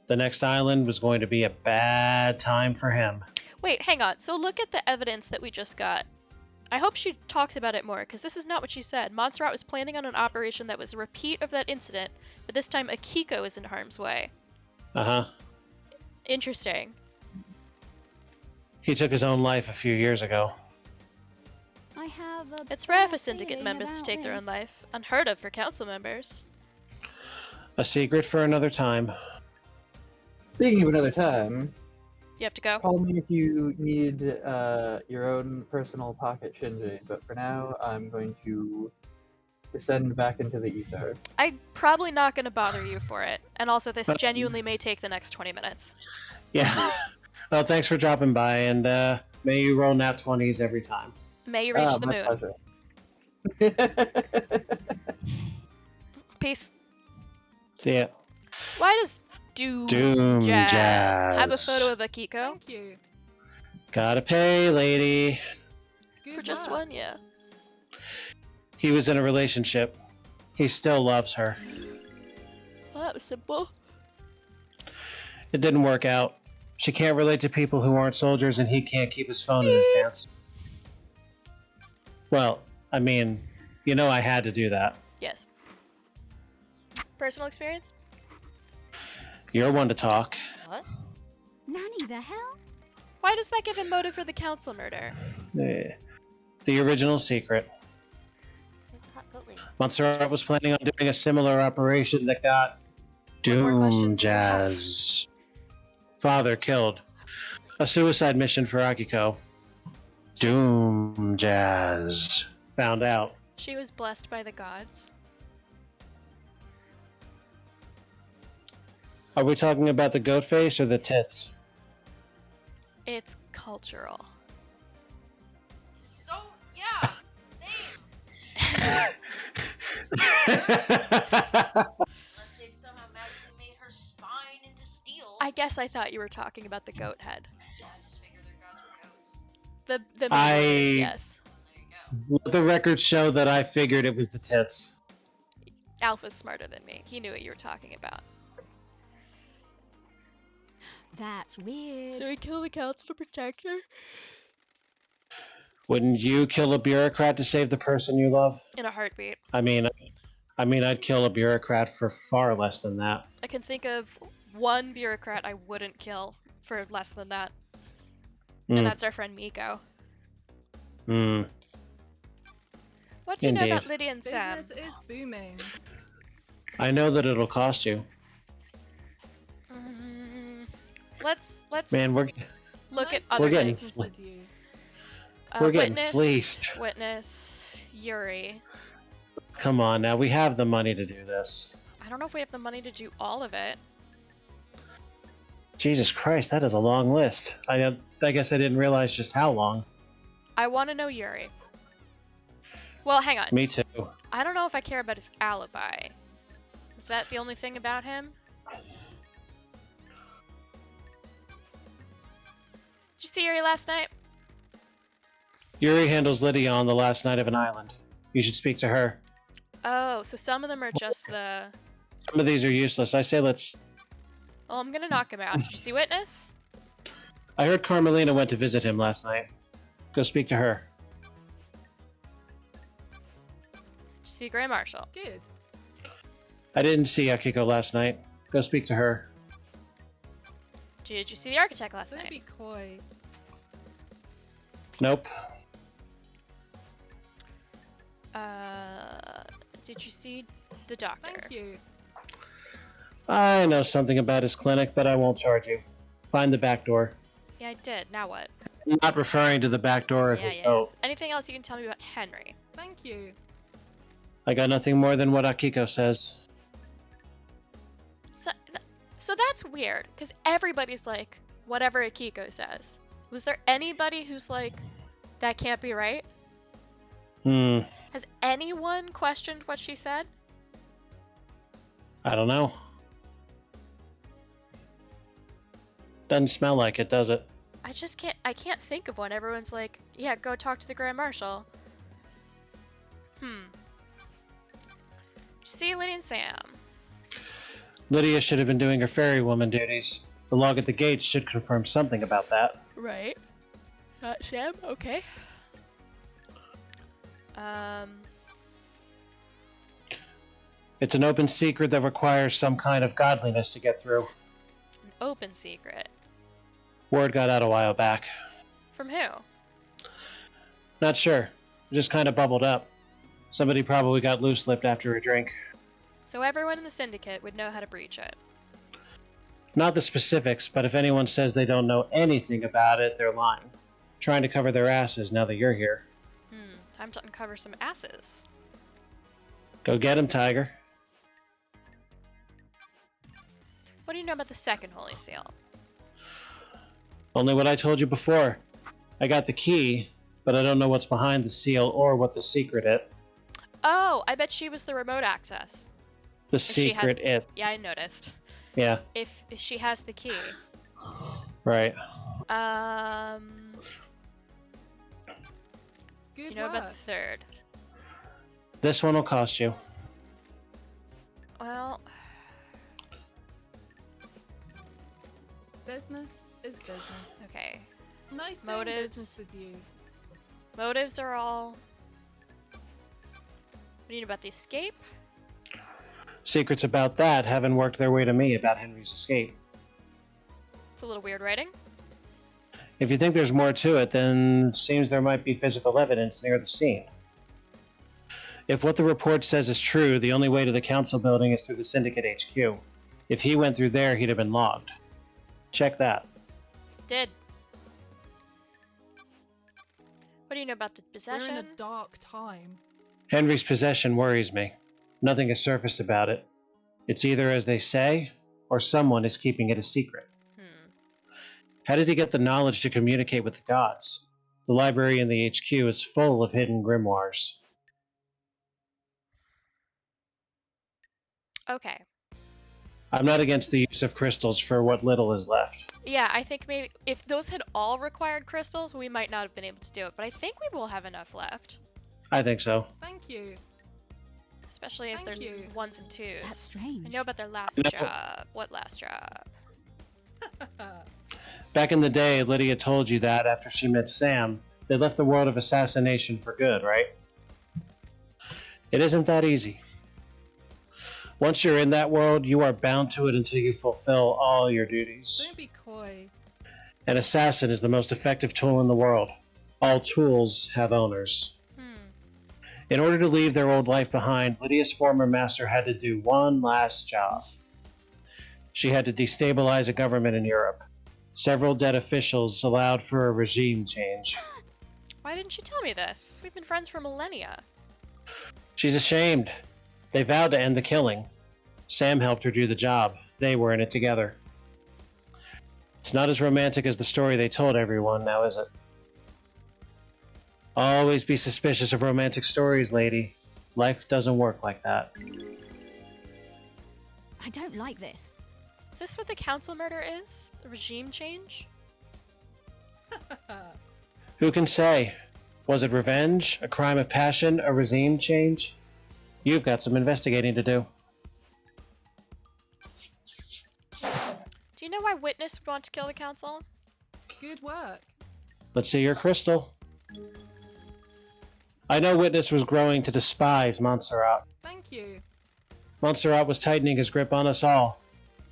The next island was going to be a bad time for him. Wait, hang on. So look at the evidence that we just got. I hope she talks about it more, because this is not what she said. Montserrat was planning on an operation that was a repeat of that incident, but this time Akiko is in harm's way. Uh-huh. Interesting. He took his own life a few years ago. I have a It's rare for bad Syndicate feeling members to about take their own this. life. Unheard of for council members. A secret for another time. Speaking of another time, You have to go? call me if you need your own personal pocket Shinji, but for now, I'm going to descend back into the ether. I'm probably not going to bother you for it. And also, this genuinely may take the next 20 minutes. Yeah. Well, thanks for dropping by, and may you roll nat 20s every time. May you reach the My moon. pleasure. Peace. See ya. Why does Doom Jazz have a photo of Akiko? Thank you. Gotta pay, lady. Good For just work. one, yeah. He was in a relationship. He still loves her. Well, that was simple. It didn't work out. She can't relate to people who aren't soldiers, and he can't keep his phone in his pants. Well, I mean, you know I had to do that. Yes. Personal experience? You're one to talk. What? Nanny the hell? Why does that give him motive for the council murder? The original secret. Montserrat was planning on doing a similar operation that got What more Doom questions do you have? Jazz. Father killed. A suicide mission for Akiko. Doom Jazz. Found out. She was blessed by the gods. Are we talking about the goat face or the tits? It's cultural. So, yeah, same. Unless they've somehow magically made her spine into steel. I guess I thought you were talking about the goat head. Yeah, I just figured their gods were goats. The main one is, yes. There you go. Let the records show that I figured it was the tits. Alpha's smarter than me. He knew what you were talking about. That's weird. So we kill the council to protect her? Wouldn't you kill a bureaucrat to save the person you love? In a heartbeat. I mean, I'd kill a bureaucrat for far less than that. I can think of one bureaucrat I wouldn't kill for less than that. And that's our friend Miko. Hmm. What do you know Indeed. about Lydia and Sam? Business is booming. I know that it'll cost you. Let's Man, we're look Nice at other We're getting things. with you. we're getting Witness, fleeced. Witness, Yuri. Come on now, we have the money to do this. I don't know if we have the money to do all of it. Jesus Christ, that is a long list. I guess I didn't realize just how long. I want to know Yuri. Well, hang on. Me too. I don't know if I care about his alibi. Is that the only thing about him? see Yuri last night? Yuri handles Lydia on the last night of an island. You should speak to her. Oh, so some of them are just the... Some of these are useless. I say let's... Well, I'm gonna knock him out. Did you see Witness? I heard Carmelina went to visit him last night. Go speak to her. Did you see Grand Marshal? Good. I didn't see Akiko last night. Go speak to her. Did you see the Architect last Don't night? be coy. Nope. Did you see the Doctor? Thank you. I know something about his clinic, but I won't charge you. Find the back door. Yeah, I did. Now what? I'm not referring to the back door of his boat. Anything else you can tell me about Henry? Thank you. I got nothing more than what Akiko says. So that's weird, because everybody's like, whatever Akiko says. Was there anybody who's like, that can't be right? Has anyone questioned what she said? I don't know. Doesn't smell like it, does it? I can't think of one. Everyone's like, yeah, go talk to the Grand Marshal. See Lydia and Sam. Lydia should have been doing her ferrywoman duties. The log at the gate should confirm something about that. Right. Sam, okay. It's an open secret that requires some kind of godliness to get through. An open secret. Word got out a while back. From who? Not sure. It just kind of bubbled up. Somebody probably got loose-lipped after a drink. So everyone in the Syndicate would know how to breach it. Not the specifics, but if anyone says they don't know anything about it, they're lying. Trying to cover their asses now that you're here. Time to uncover some asses. Go get him, Tiger. What do you know about the second Holy Seal? Only what I told you before. I got the key, but I don't know what's behind the seal or what the secret is. Oh, I bet she was the remote access. The secret is. Yeah, I noticed. Yeah. If she has the key. Right. Do you know about the third? This one will cost you. Well... Business is business. Okay. Nice doing Motives. business with you. Motives are all... What do you know about the escape? Secrets about that haven't worked their way to me about Henry's escape. It's a little weird writing. If you think there's more to it, then it seems there might be physical evidence near the scene. If what the report says is true, the only way to the council building is through the Syndicate HQ. If he went through there, he'd have been logged. Check that. Did. What do you know about the possession? We're in a dark time. Henry's possession worries me. Nothing has surfaced about it. It's either as they say, or someone is keeping it a secret. How did he get the knowledge to communicate with the gods? The library in the HQ is full of hidden grimoires. Okay. I'm not against the use of crystals for what little is left. Yeah, I think maybe if those had all required crystals, we might not have been able to do it, but I think we will have enough left. I think so. Thank you. Especially if there's ones and twos. That's strange. I know about their last job. What last job? Back in the day, Lydia told you that after she met Sam, they left the world of assassination for good, right? It isn't that easy. Once you're in that world, you are bound to it until you fulfill all your duties. Don't be coy. An assassin is the most effective tool in the world. All tools have owners. In order to leave their old life behind, Lydia's former master had to do one last job. She had to destabilize a government in Europe. Several dead officials allowed for a regime change. Why didn't you tell me this? We've been friends for millennia. She's ashamed. They vowed to end the killing. Sam helped her do the job. They were in it together. It's not as romantic as the story they told everyone, now is it? Always be suspicious of romantic stories, lady. Life doesn't work like that. I don't like this. Is this what the council murder is? The regime change? Who can say? Was it revenge, a crime of passion, a regime change? You've got some investigating to do. Do you know why Witness would want to kill the council? Good work. Let's see your crystal. I know Witness was growing to despise Montserrat. Thank you. Montserrat was tightening his grip on us all,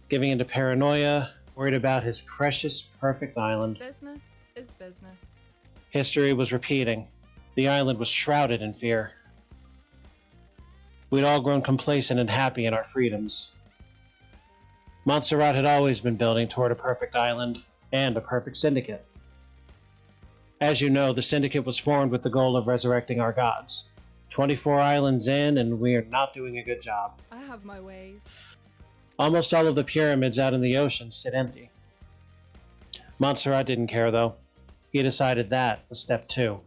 giving into paranoia, worried about his precious, perfect island. Business is business. History was repeating. The island was shrouded in fear. We'd all grown complacent and happy in our freedoms. Montserrat had always been building toward a perfect island and a perfect syndicate. As you know, the syndicate was formed with the goal of resurrecting our gods. 24 islands in, and we are not doing a good job. I have my ways. Almost all of the pyramids out in the ocean sit empty. Montserrat didn't care, though. He decided that was step 2.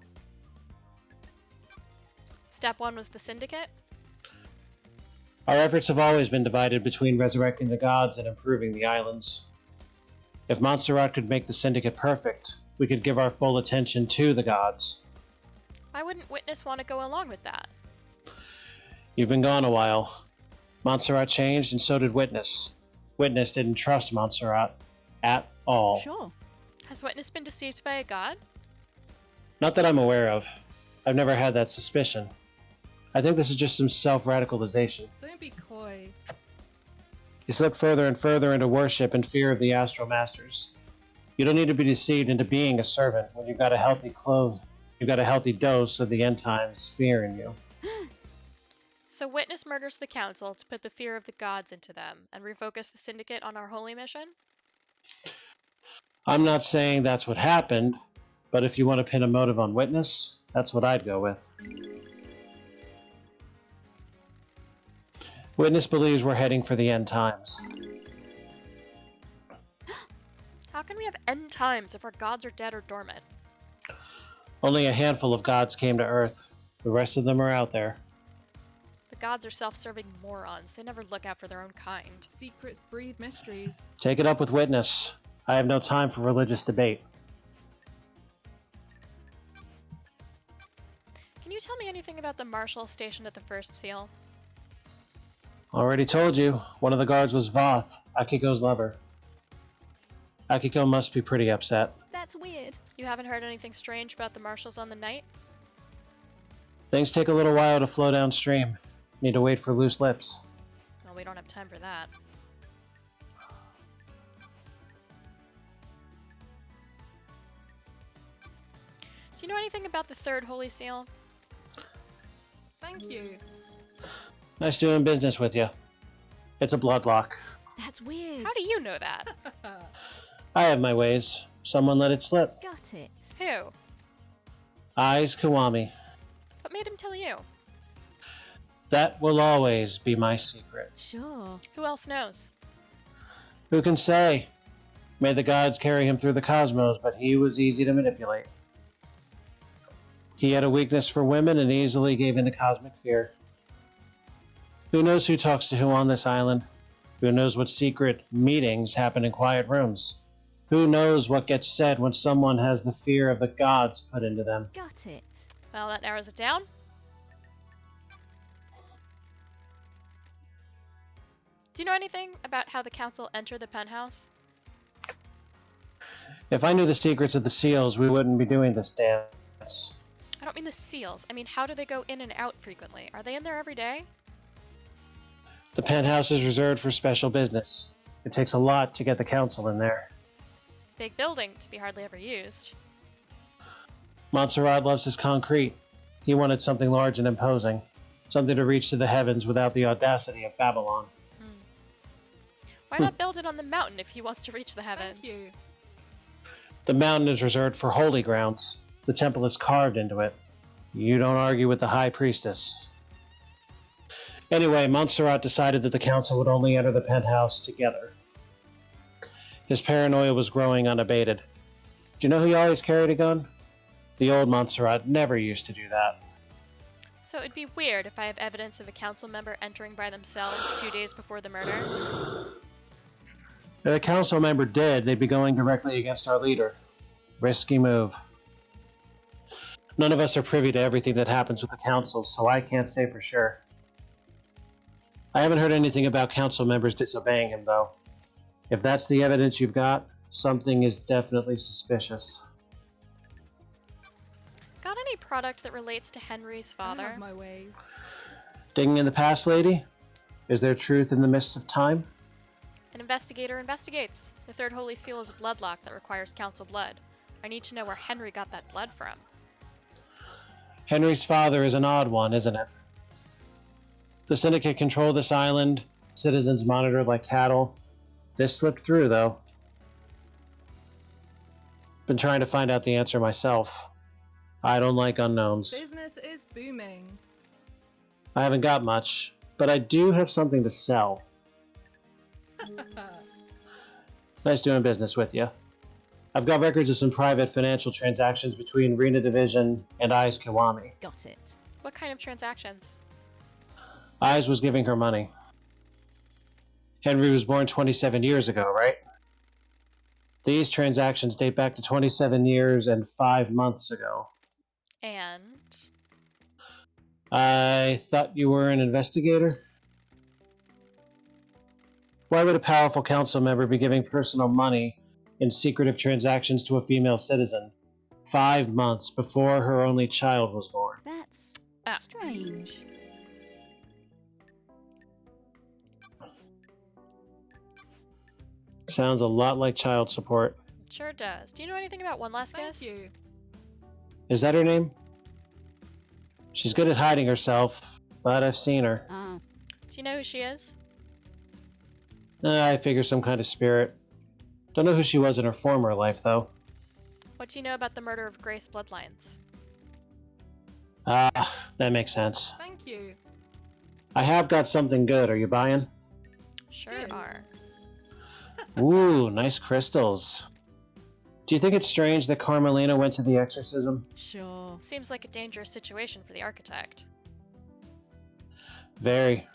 Step 1 was the syndicate? Our efforts have always been divided between resurrecting the gods and improving the islands. If Montserrat could make the syndicate perfect, we could give our full attention to the gods. Why wouldn't Witness want to go along with that? You've been gone a while. Montserrat changed, and so did Witness. Witness didn't trust Montserrat at all. Sure. Has Witness been deceived by a god? Not that I'm aware of. I've never had that suspicion. I think this is just some self-radicalization. Don't be coy. He slipped further and further into worship and fear of the astral masters. You don't need to be deceived into being a servant when you've got a healthy dose of the end times fear in you. So Witness murders the council to put the fear of the gods into them and refocus the syndicate on our holy mission? I'm not saying that's what happened, but if you want to pin a motive on Witness, that's what I'd go with. Witness believes we're heading for the end times. How can we have end times if our gods are dead or dormant? Only a handful of gods came to Earth. The rest of them are out there. The gods are self-serving morons. They never look out for their own kind. Secrets breed mysteries. Take it up with Witness. I have no time for religious debate. Can you tell me anything about the marshal stationed at the first seal? Already told you, one of the guards was Voth, Akiko's lover. Akiko must be pretty upset. That's weird. You haven't heard anything strange about the marshals on the night? Things take a little while to flow downstream. Need to wait for loose lips. Well, we don't have time for that. Do you know anything about the third holy seal? Thank you. Nice doing business with you. It's a bloodlock. That's weird. How do you know that? I have my ways. Someone let it slip. Got it. Who? Eyes Kiwami. What made him tell you? That will always be my secret. Sure. Who else knows? Who can say? May the gods carry him through the cosmos, but he was easy to manipulate. He had a weakness for women and easily gave in to cosmic fear. Who knows who talks to who on this island? Who knows what secret meetings happen in quiet rooms? Who knows what gets said when someone has the fear of the gods put into them? Got it. Well, that narrows it down. Do you know anything about how the council entered the penthouse? If I knew the secrets of the seals, we wouldn't be doing this dance. I don't mean the seals. I mean, how do they go in and out frequently? Are they in there every day? The penthouse is reserved for special business. It takes a lot to get the council in there. Big building to be hardly ever used. Montserrat loves his concrete. He wanted something large and imposing. Something to reach to the heavens without the audacity of Babylon. Why not build it on the mountain if he wants to reach the heavens? Thank you. The mountain is reserved for holy grounds. The temple is carved into it. You don't argue with the high priestess. Anyway, Montserrat decided that the council would only enter the penthouse together. His paranoia was growing unabated. Do you know he always carried a gun? The old Montserrat never used to do that. So it'd be weird if I have evidence of a council member entering by themselves 2 days before the murder? If a council member did, they'd be going directly against our leader. Risky move. None of us are privy to everything that happens with the council, so I can't say for sure. I haven't heard anything about council members disobeying him, though. If that's the evidence you've got, something is definitely suspicious. Got any product that relates to Henry's I father? have my ways. Digging in the past, lady? Is there truth in the mists of time? An investigator investigates. The Third Holy Seal is a bloodlock that requires council blood. I need to know where Henry got that blood from. Henry's father is an odd one, isn't it? The Syndicate control this island, citizens monitored like cattle. This slipped through, though. Been trying to find out the answer myself. I don't like unknowns. Business is booming. I haven't got much, but I do have something to sell. Nice doing business with you. I've got records of some private financial transactions between Rena Division and Eyes Kiwami. Got it. What kind of transactions? Eyes was giving her money. Henry was born 27 years ago, right? These transactions date back to 27 years and 5 months ago. And I thought you were an investigator? Why would a powerful council member be giving personal money in secretive transactions to a female citizen 5 months before her only child was born? That's Ah. strange. Sounds a lot like child support. it sure does. Do you know anything about One Last Thank Kiss? you. Is that her name? She's good at hiding herself, but I've seen her. Ah, Do you know who she is? I figure some kind of spirit. Don't know who she was in her former life, though. What do you know about the murder of Grace Bloodlines? Ah, that makes sense. Thank you. I have got something good. Are you buying? Sure Good. are. Ooh, nice crystals. Do you think it's strange that Carmelina went to the exorcism? sure. Seems like a dangerous situation for the architect. Very.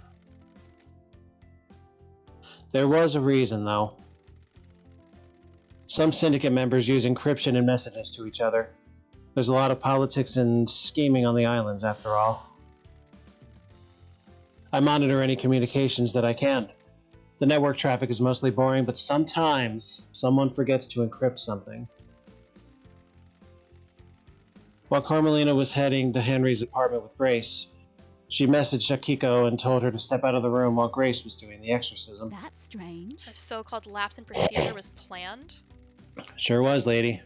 There was a reason, though. Some syndicate members use encryption in messages to each other. There's a lot of politics and scheming on the islands, after all. I monitor any communications that I can. The network traffic is mostly boring, but sometimes someone forgets to encrypt something. While Carmelina was heading to Henry's apartment with Grace, she messaged Akiko and told her to step out of the room while Grace was doing the exorcism. That's strange. A so-called lapse in procedure was planned. Sure was, lady.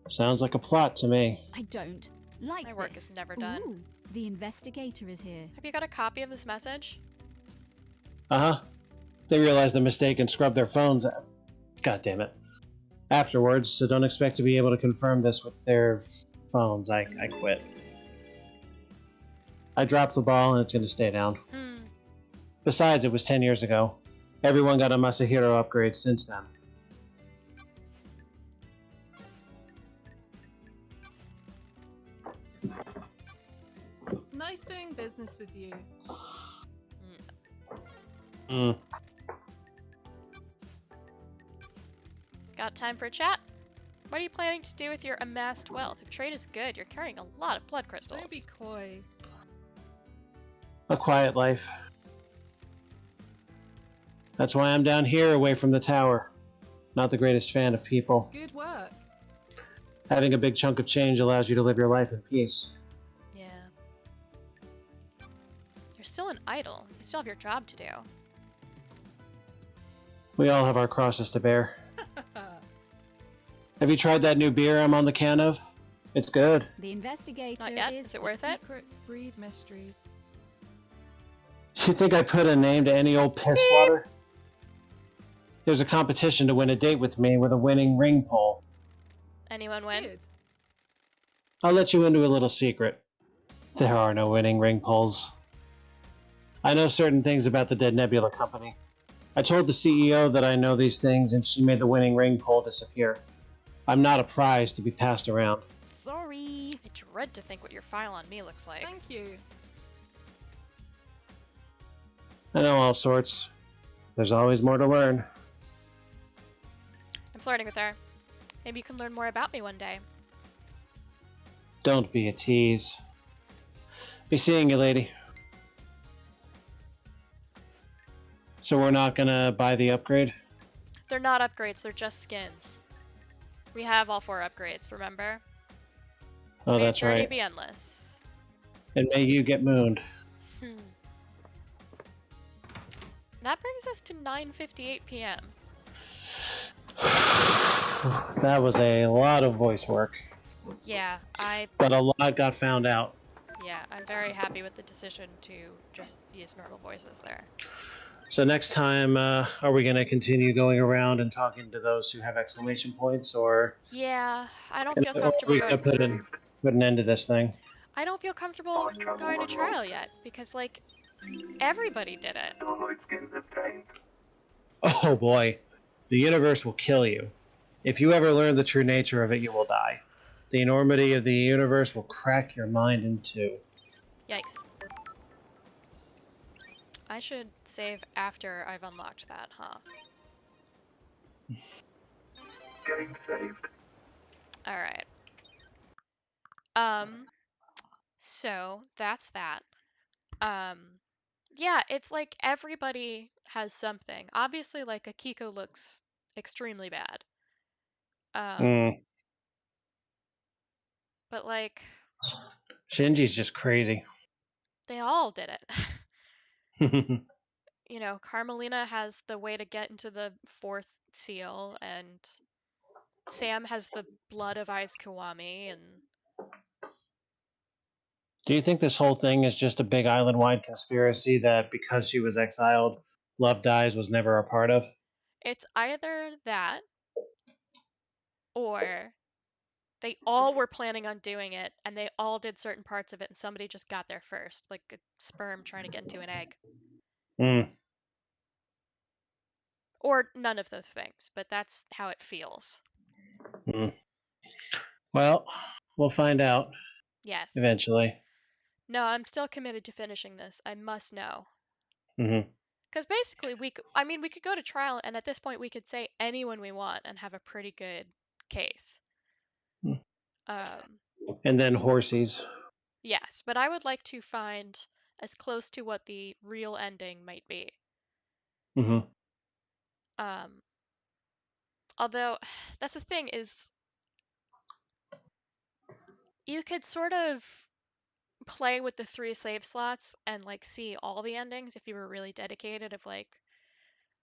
Sounds like a plot to me. I don't like My work this. is never done. Ooh, the investigator is here. Have you got a copy of this message? Uh-huh. They realized the mistake and scrubbed their phones out. God damn it. Afterwards, so don't expect to be able to confirm this with their phones. I quit. I dropped the ball and it's going to stay down. Besides, it was 10 years ago. Everyone got a Masahiro upgrade since then. Nice doing business with you. Got time for a chat? What are you planning to do with your amassed wealth? If trade is good, you're carrying a lot of blood crystals. Don't be coy. A quiet life. That's why I'm down here away from the tower. Not the greatest fan of people. Good work. Having a big chunk of change allows you to live your life in peace. Yeah. You're still an idol. You still have your job to do. We all have our crosses to bear. Have you tried that new beer I'm on the can of? It's good. The investigator Not yet. is Is it worth it? Secrets breed mysteries. You think I put a name to any old piss water? There's a competition to win a date with me with a winning ring pull. Anyone win? Good. I'll let you into a little secret. There are no winning ring pulls. I know certain things about the Dead Nebula Company. I told the CEO that I know these things and she made the winning ring pull disappear. I'm not a prize to be passed around. Sorry. I dread to think what your file on me looks like. Thank you. I know all sorts. There's always more to learn. I'm flirting with her. Maybe you can learn more about me one day. Don't be a tease. Be seeing you, lady. So we're not gonna buy the upgrade? They're not upgrades, they're just skins. We have all 4 upgrades, remember? Oh, May that's journey right. be endless. And may you get mooned. That brings us to 9:58 p.m. That was a lot of voice work. Yeah, But a lot got found out. Yeah, I'm very happy with the decision to just use normal voices there. So next time, are we going to continue going around and talking to those who have exclamation points, or Yeah, I don't feel are comfortable we going to going. put an end to this thing? I don't feel comfortable going to trial yet because, like, everybody did it. AlphaWit skins obtained. Oh boy, the universe will kill you. If you ever learn the true nature of it, you will die. The enormity of the universe will crack your mind in two. Yikes. I should save after I've unlocked that, huh? Game saved. Alright. So that's that. Yeah, it's like everybody has something. Obviously, like, Akiko looks extremely bad. But, like, Shinji's just crazy. they all did it. You know, Carmelina has the way to get into the 4th seal, and Sam has the blood of Ice Kiwami, and Do you think this whole thing is just a big island-wide conspiracy that because she was exiled, Love Dies was never a part of? it's either that or they all were planning on doing it and they all did certain parts of it and somebody just got there first, like a sperm trying to get into an egg. Or none of those things, but that's how it feels. Well, we'll find out Yes. eventually. No, I'm still committed to finishing this. I must know. Mm-hmm. Because basically, we could go to trial, and at this point, we could say anyone we want and have a pretty good case. And then horsies. Yes, but I would like to find as close to what the real ending might be. Mm-hmm. Although, that's the thing is, you could sort of play with the 3 save slots and, like, see all the endings if you were really dedicated of, like,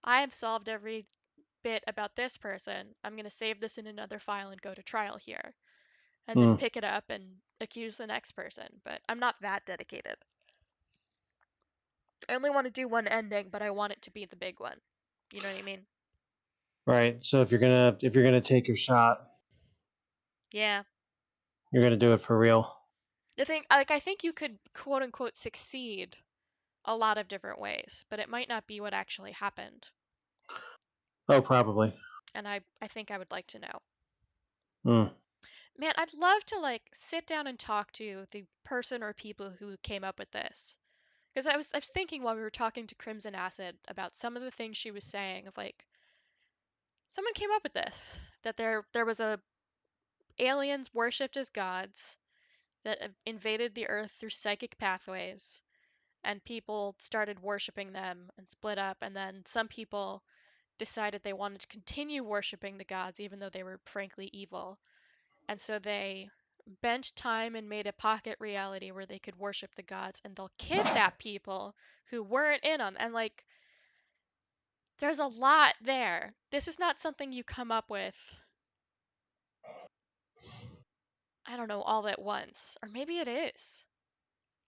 I have solved every bit about this person. I'm going to save this in another file and go to trial here. And then pick it up and accuse the next person. But I'm not that dedicated. I only want to do one ending, but I want it to be the big one. You know what I mean? Right. So if you're gonna take your shot, Yeah. you're gonna do it for real. The thing, like, I think you could quote unquote succeed a lot of different ways, but it might not be what actually happened. Oh, probably. And I think I would like to know. Mm. Man, I'd love to, like, sit down and talk to the person or people who came up with this. Because I was thinking while we were talking to Crimson Acid about some of the things she was saying of, like, someone came up with this, that there was a aliens worshipped as gods that invaded the earth through psychic pathways, and people started worshiping them and split up, and then some people decided they wanted to continue worshiping the gods even though they were frankly evil. And so they bent time and made a pocket reality where they could worship the gods, and they'll kidnap people who weren't in on, and, like, there's a lot there. This is not something you come up with, I don't know, all at once. Or maybe it is.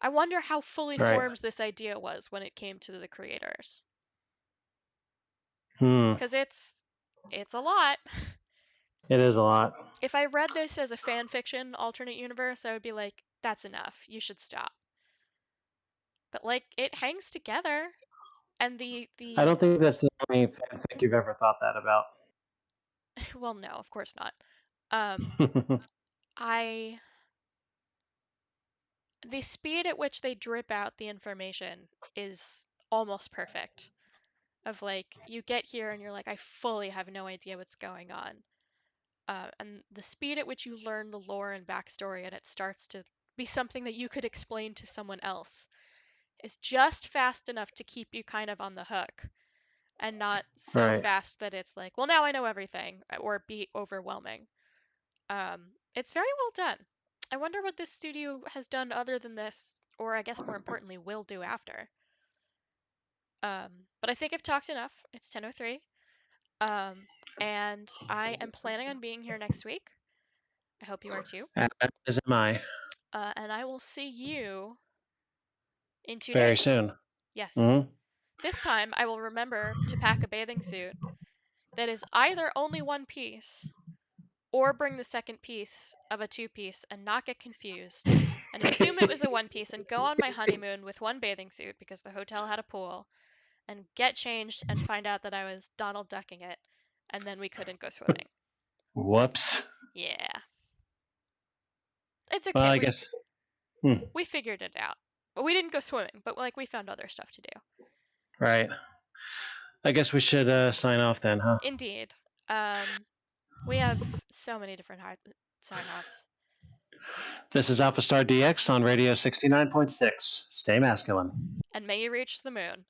I wonder how fully Right. formed this idea was when it came to the creators. Hmm. Because it's a lot. It is a lot. If I read this as a fan fiction alternate universe, I would be like, that's enough. You should stop. But, like, it hangs together. And I don't the think that's the only fanfic you've ever thought that about. well, no, of course not. I the speed at which they drip out the information is almost perfect. Of, like, you get here and you're like, I fully have no idea what's going on. and the speed at which you learn the lore and backstory and it starts to be something that you could explain to someone else is just fast enough to keep you kind of on the hook and not so Right. fast that it's like, well, now I know everything or be overwhelming. It's very well done. I wonder what this studio has done other than this, or I guess more importantly, will do after. But I think I've talked enough. It's 10:03. And I am planning on being here next week. I hope you are too. As am I. And I will see you in 2 Very days. soon. Yes. Mm-hmm. This time I will remember to pack a bathing suit that is either only one piece or bring the second piece of a two-piece and not get confused and assume it was a one piece and go on my honeymoon with one bathing suit because the hotel had a pool and get changed and find out that I was Donald Ducking it and then we couldn't go swimming. Whoops. Yeah. It's Well, okay. I guess. We figured it out. But we didn't go swimming, but like we found other stuff to do. Right. I guess we should sign off then, huh? Indeed. We have so many different sign-offs. This is Alpha Star DX on Radio 69.6. Stay masculine. And may you reach the moon.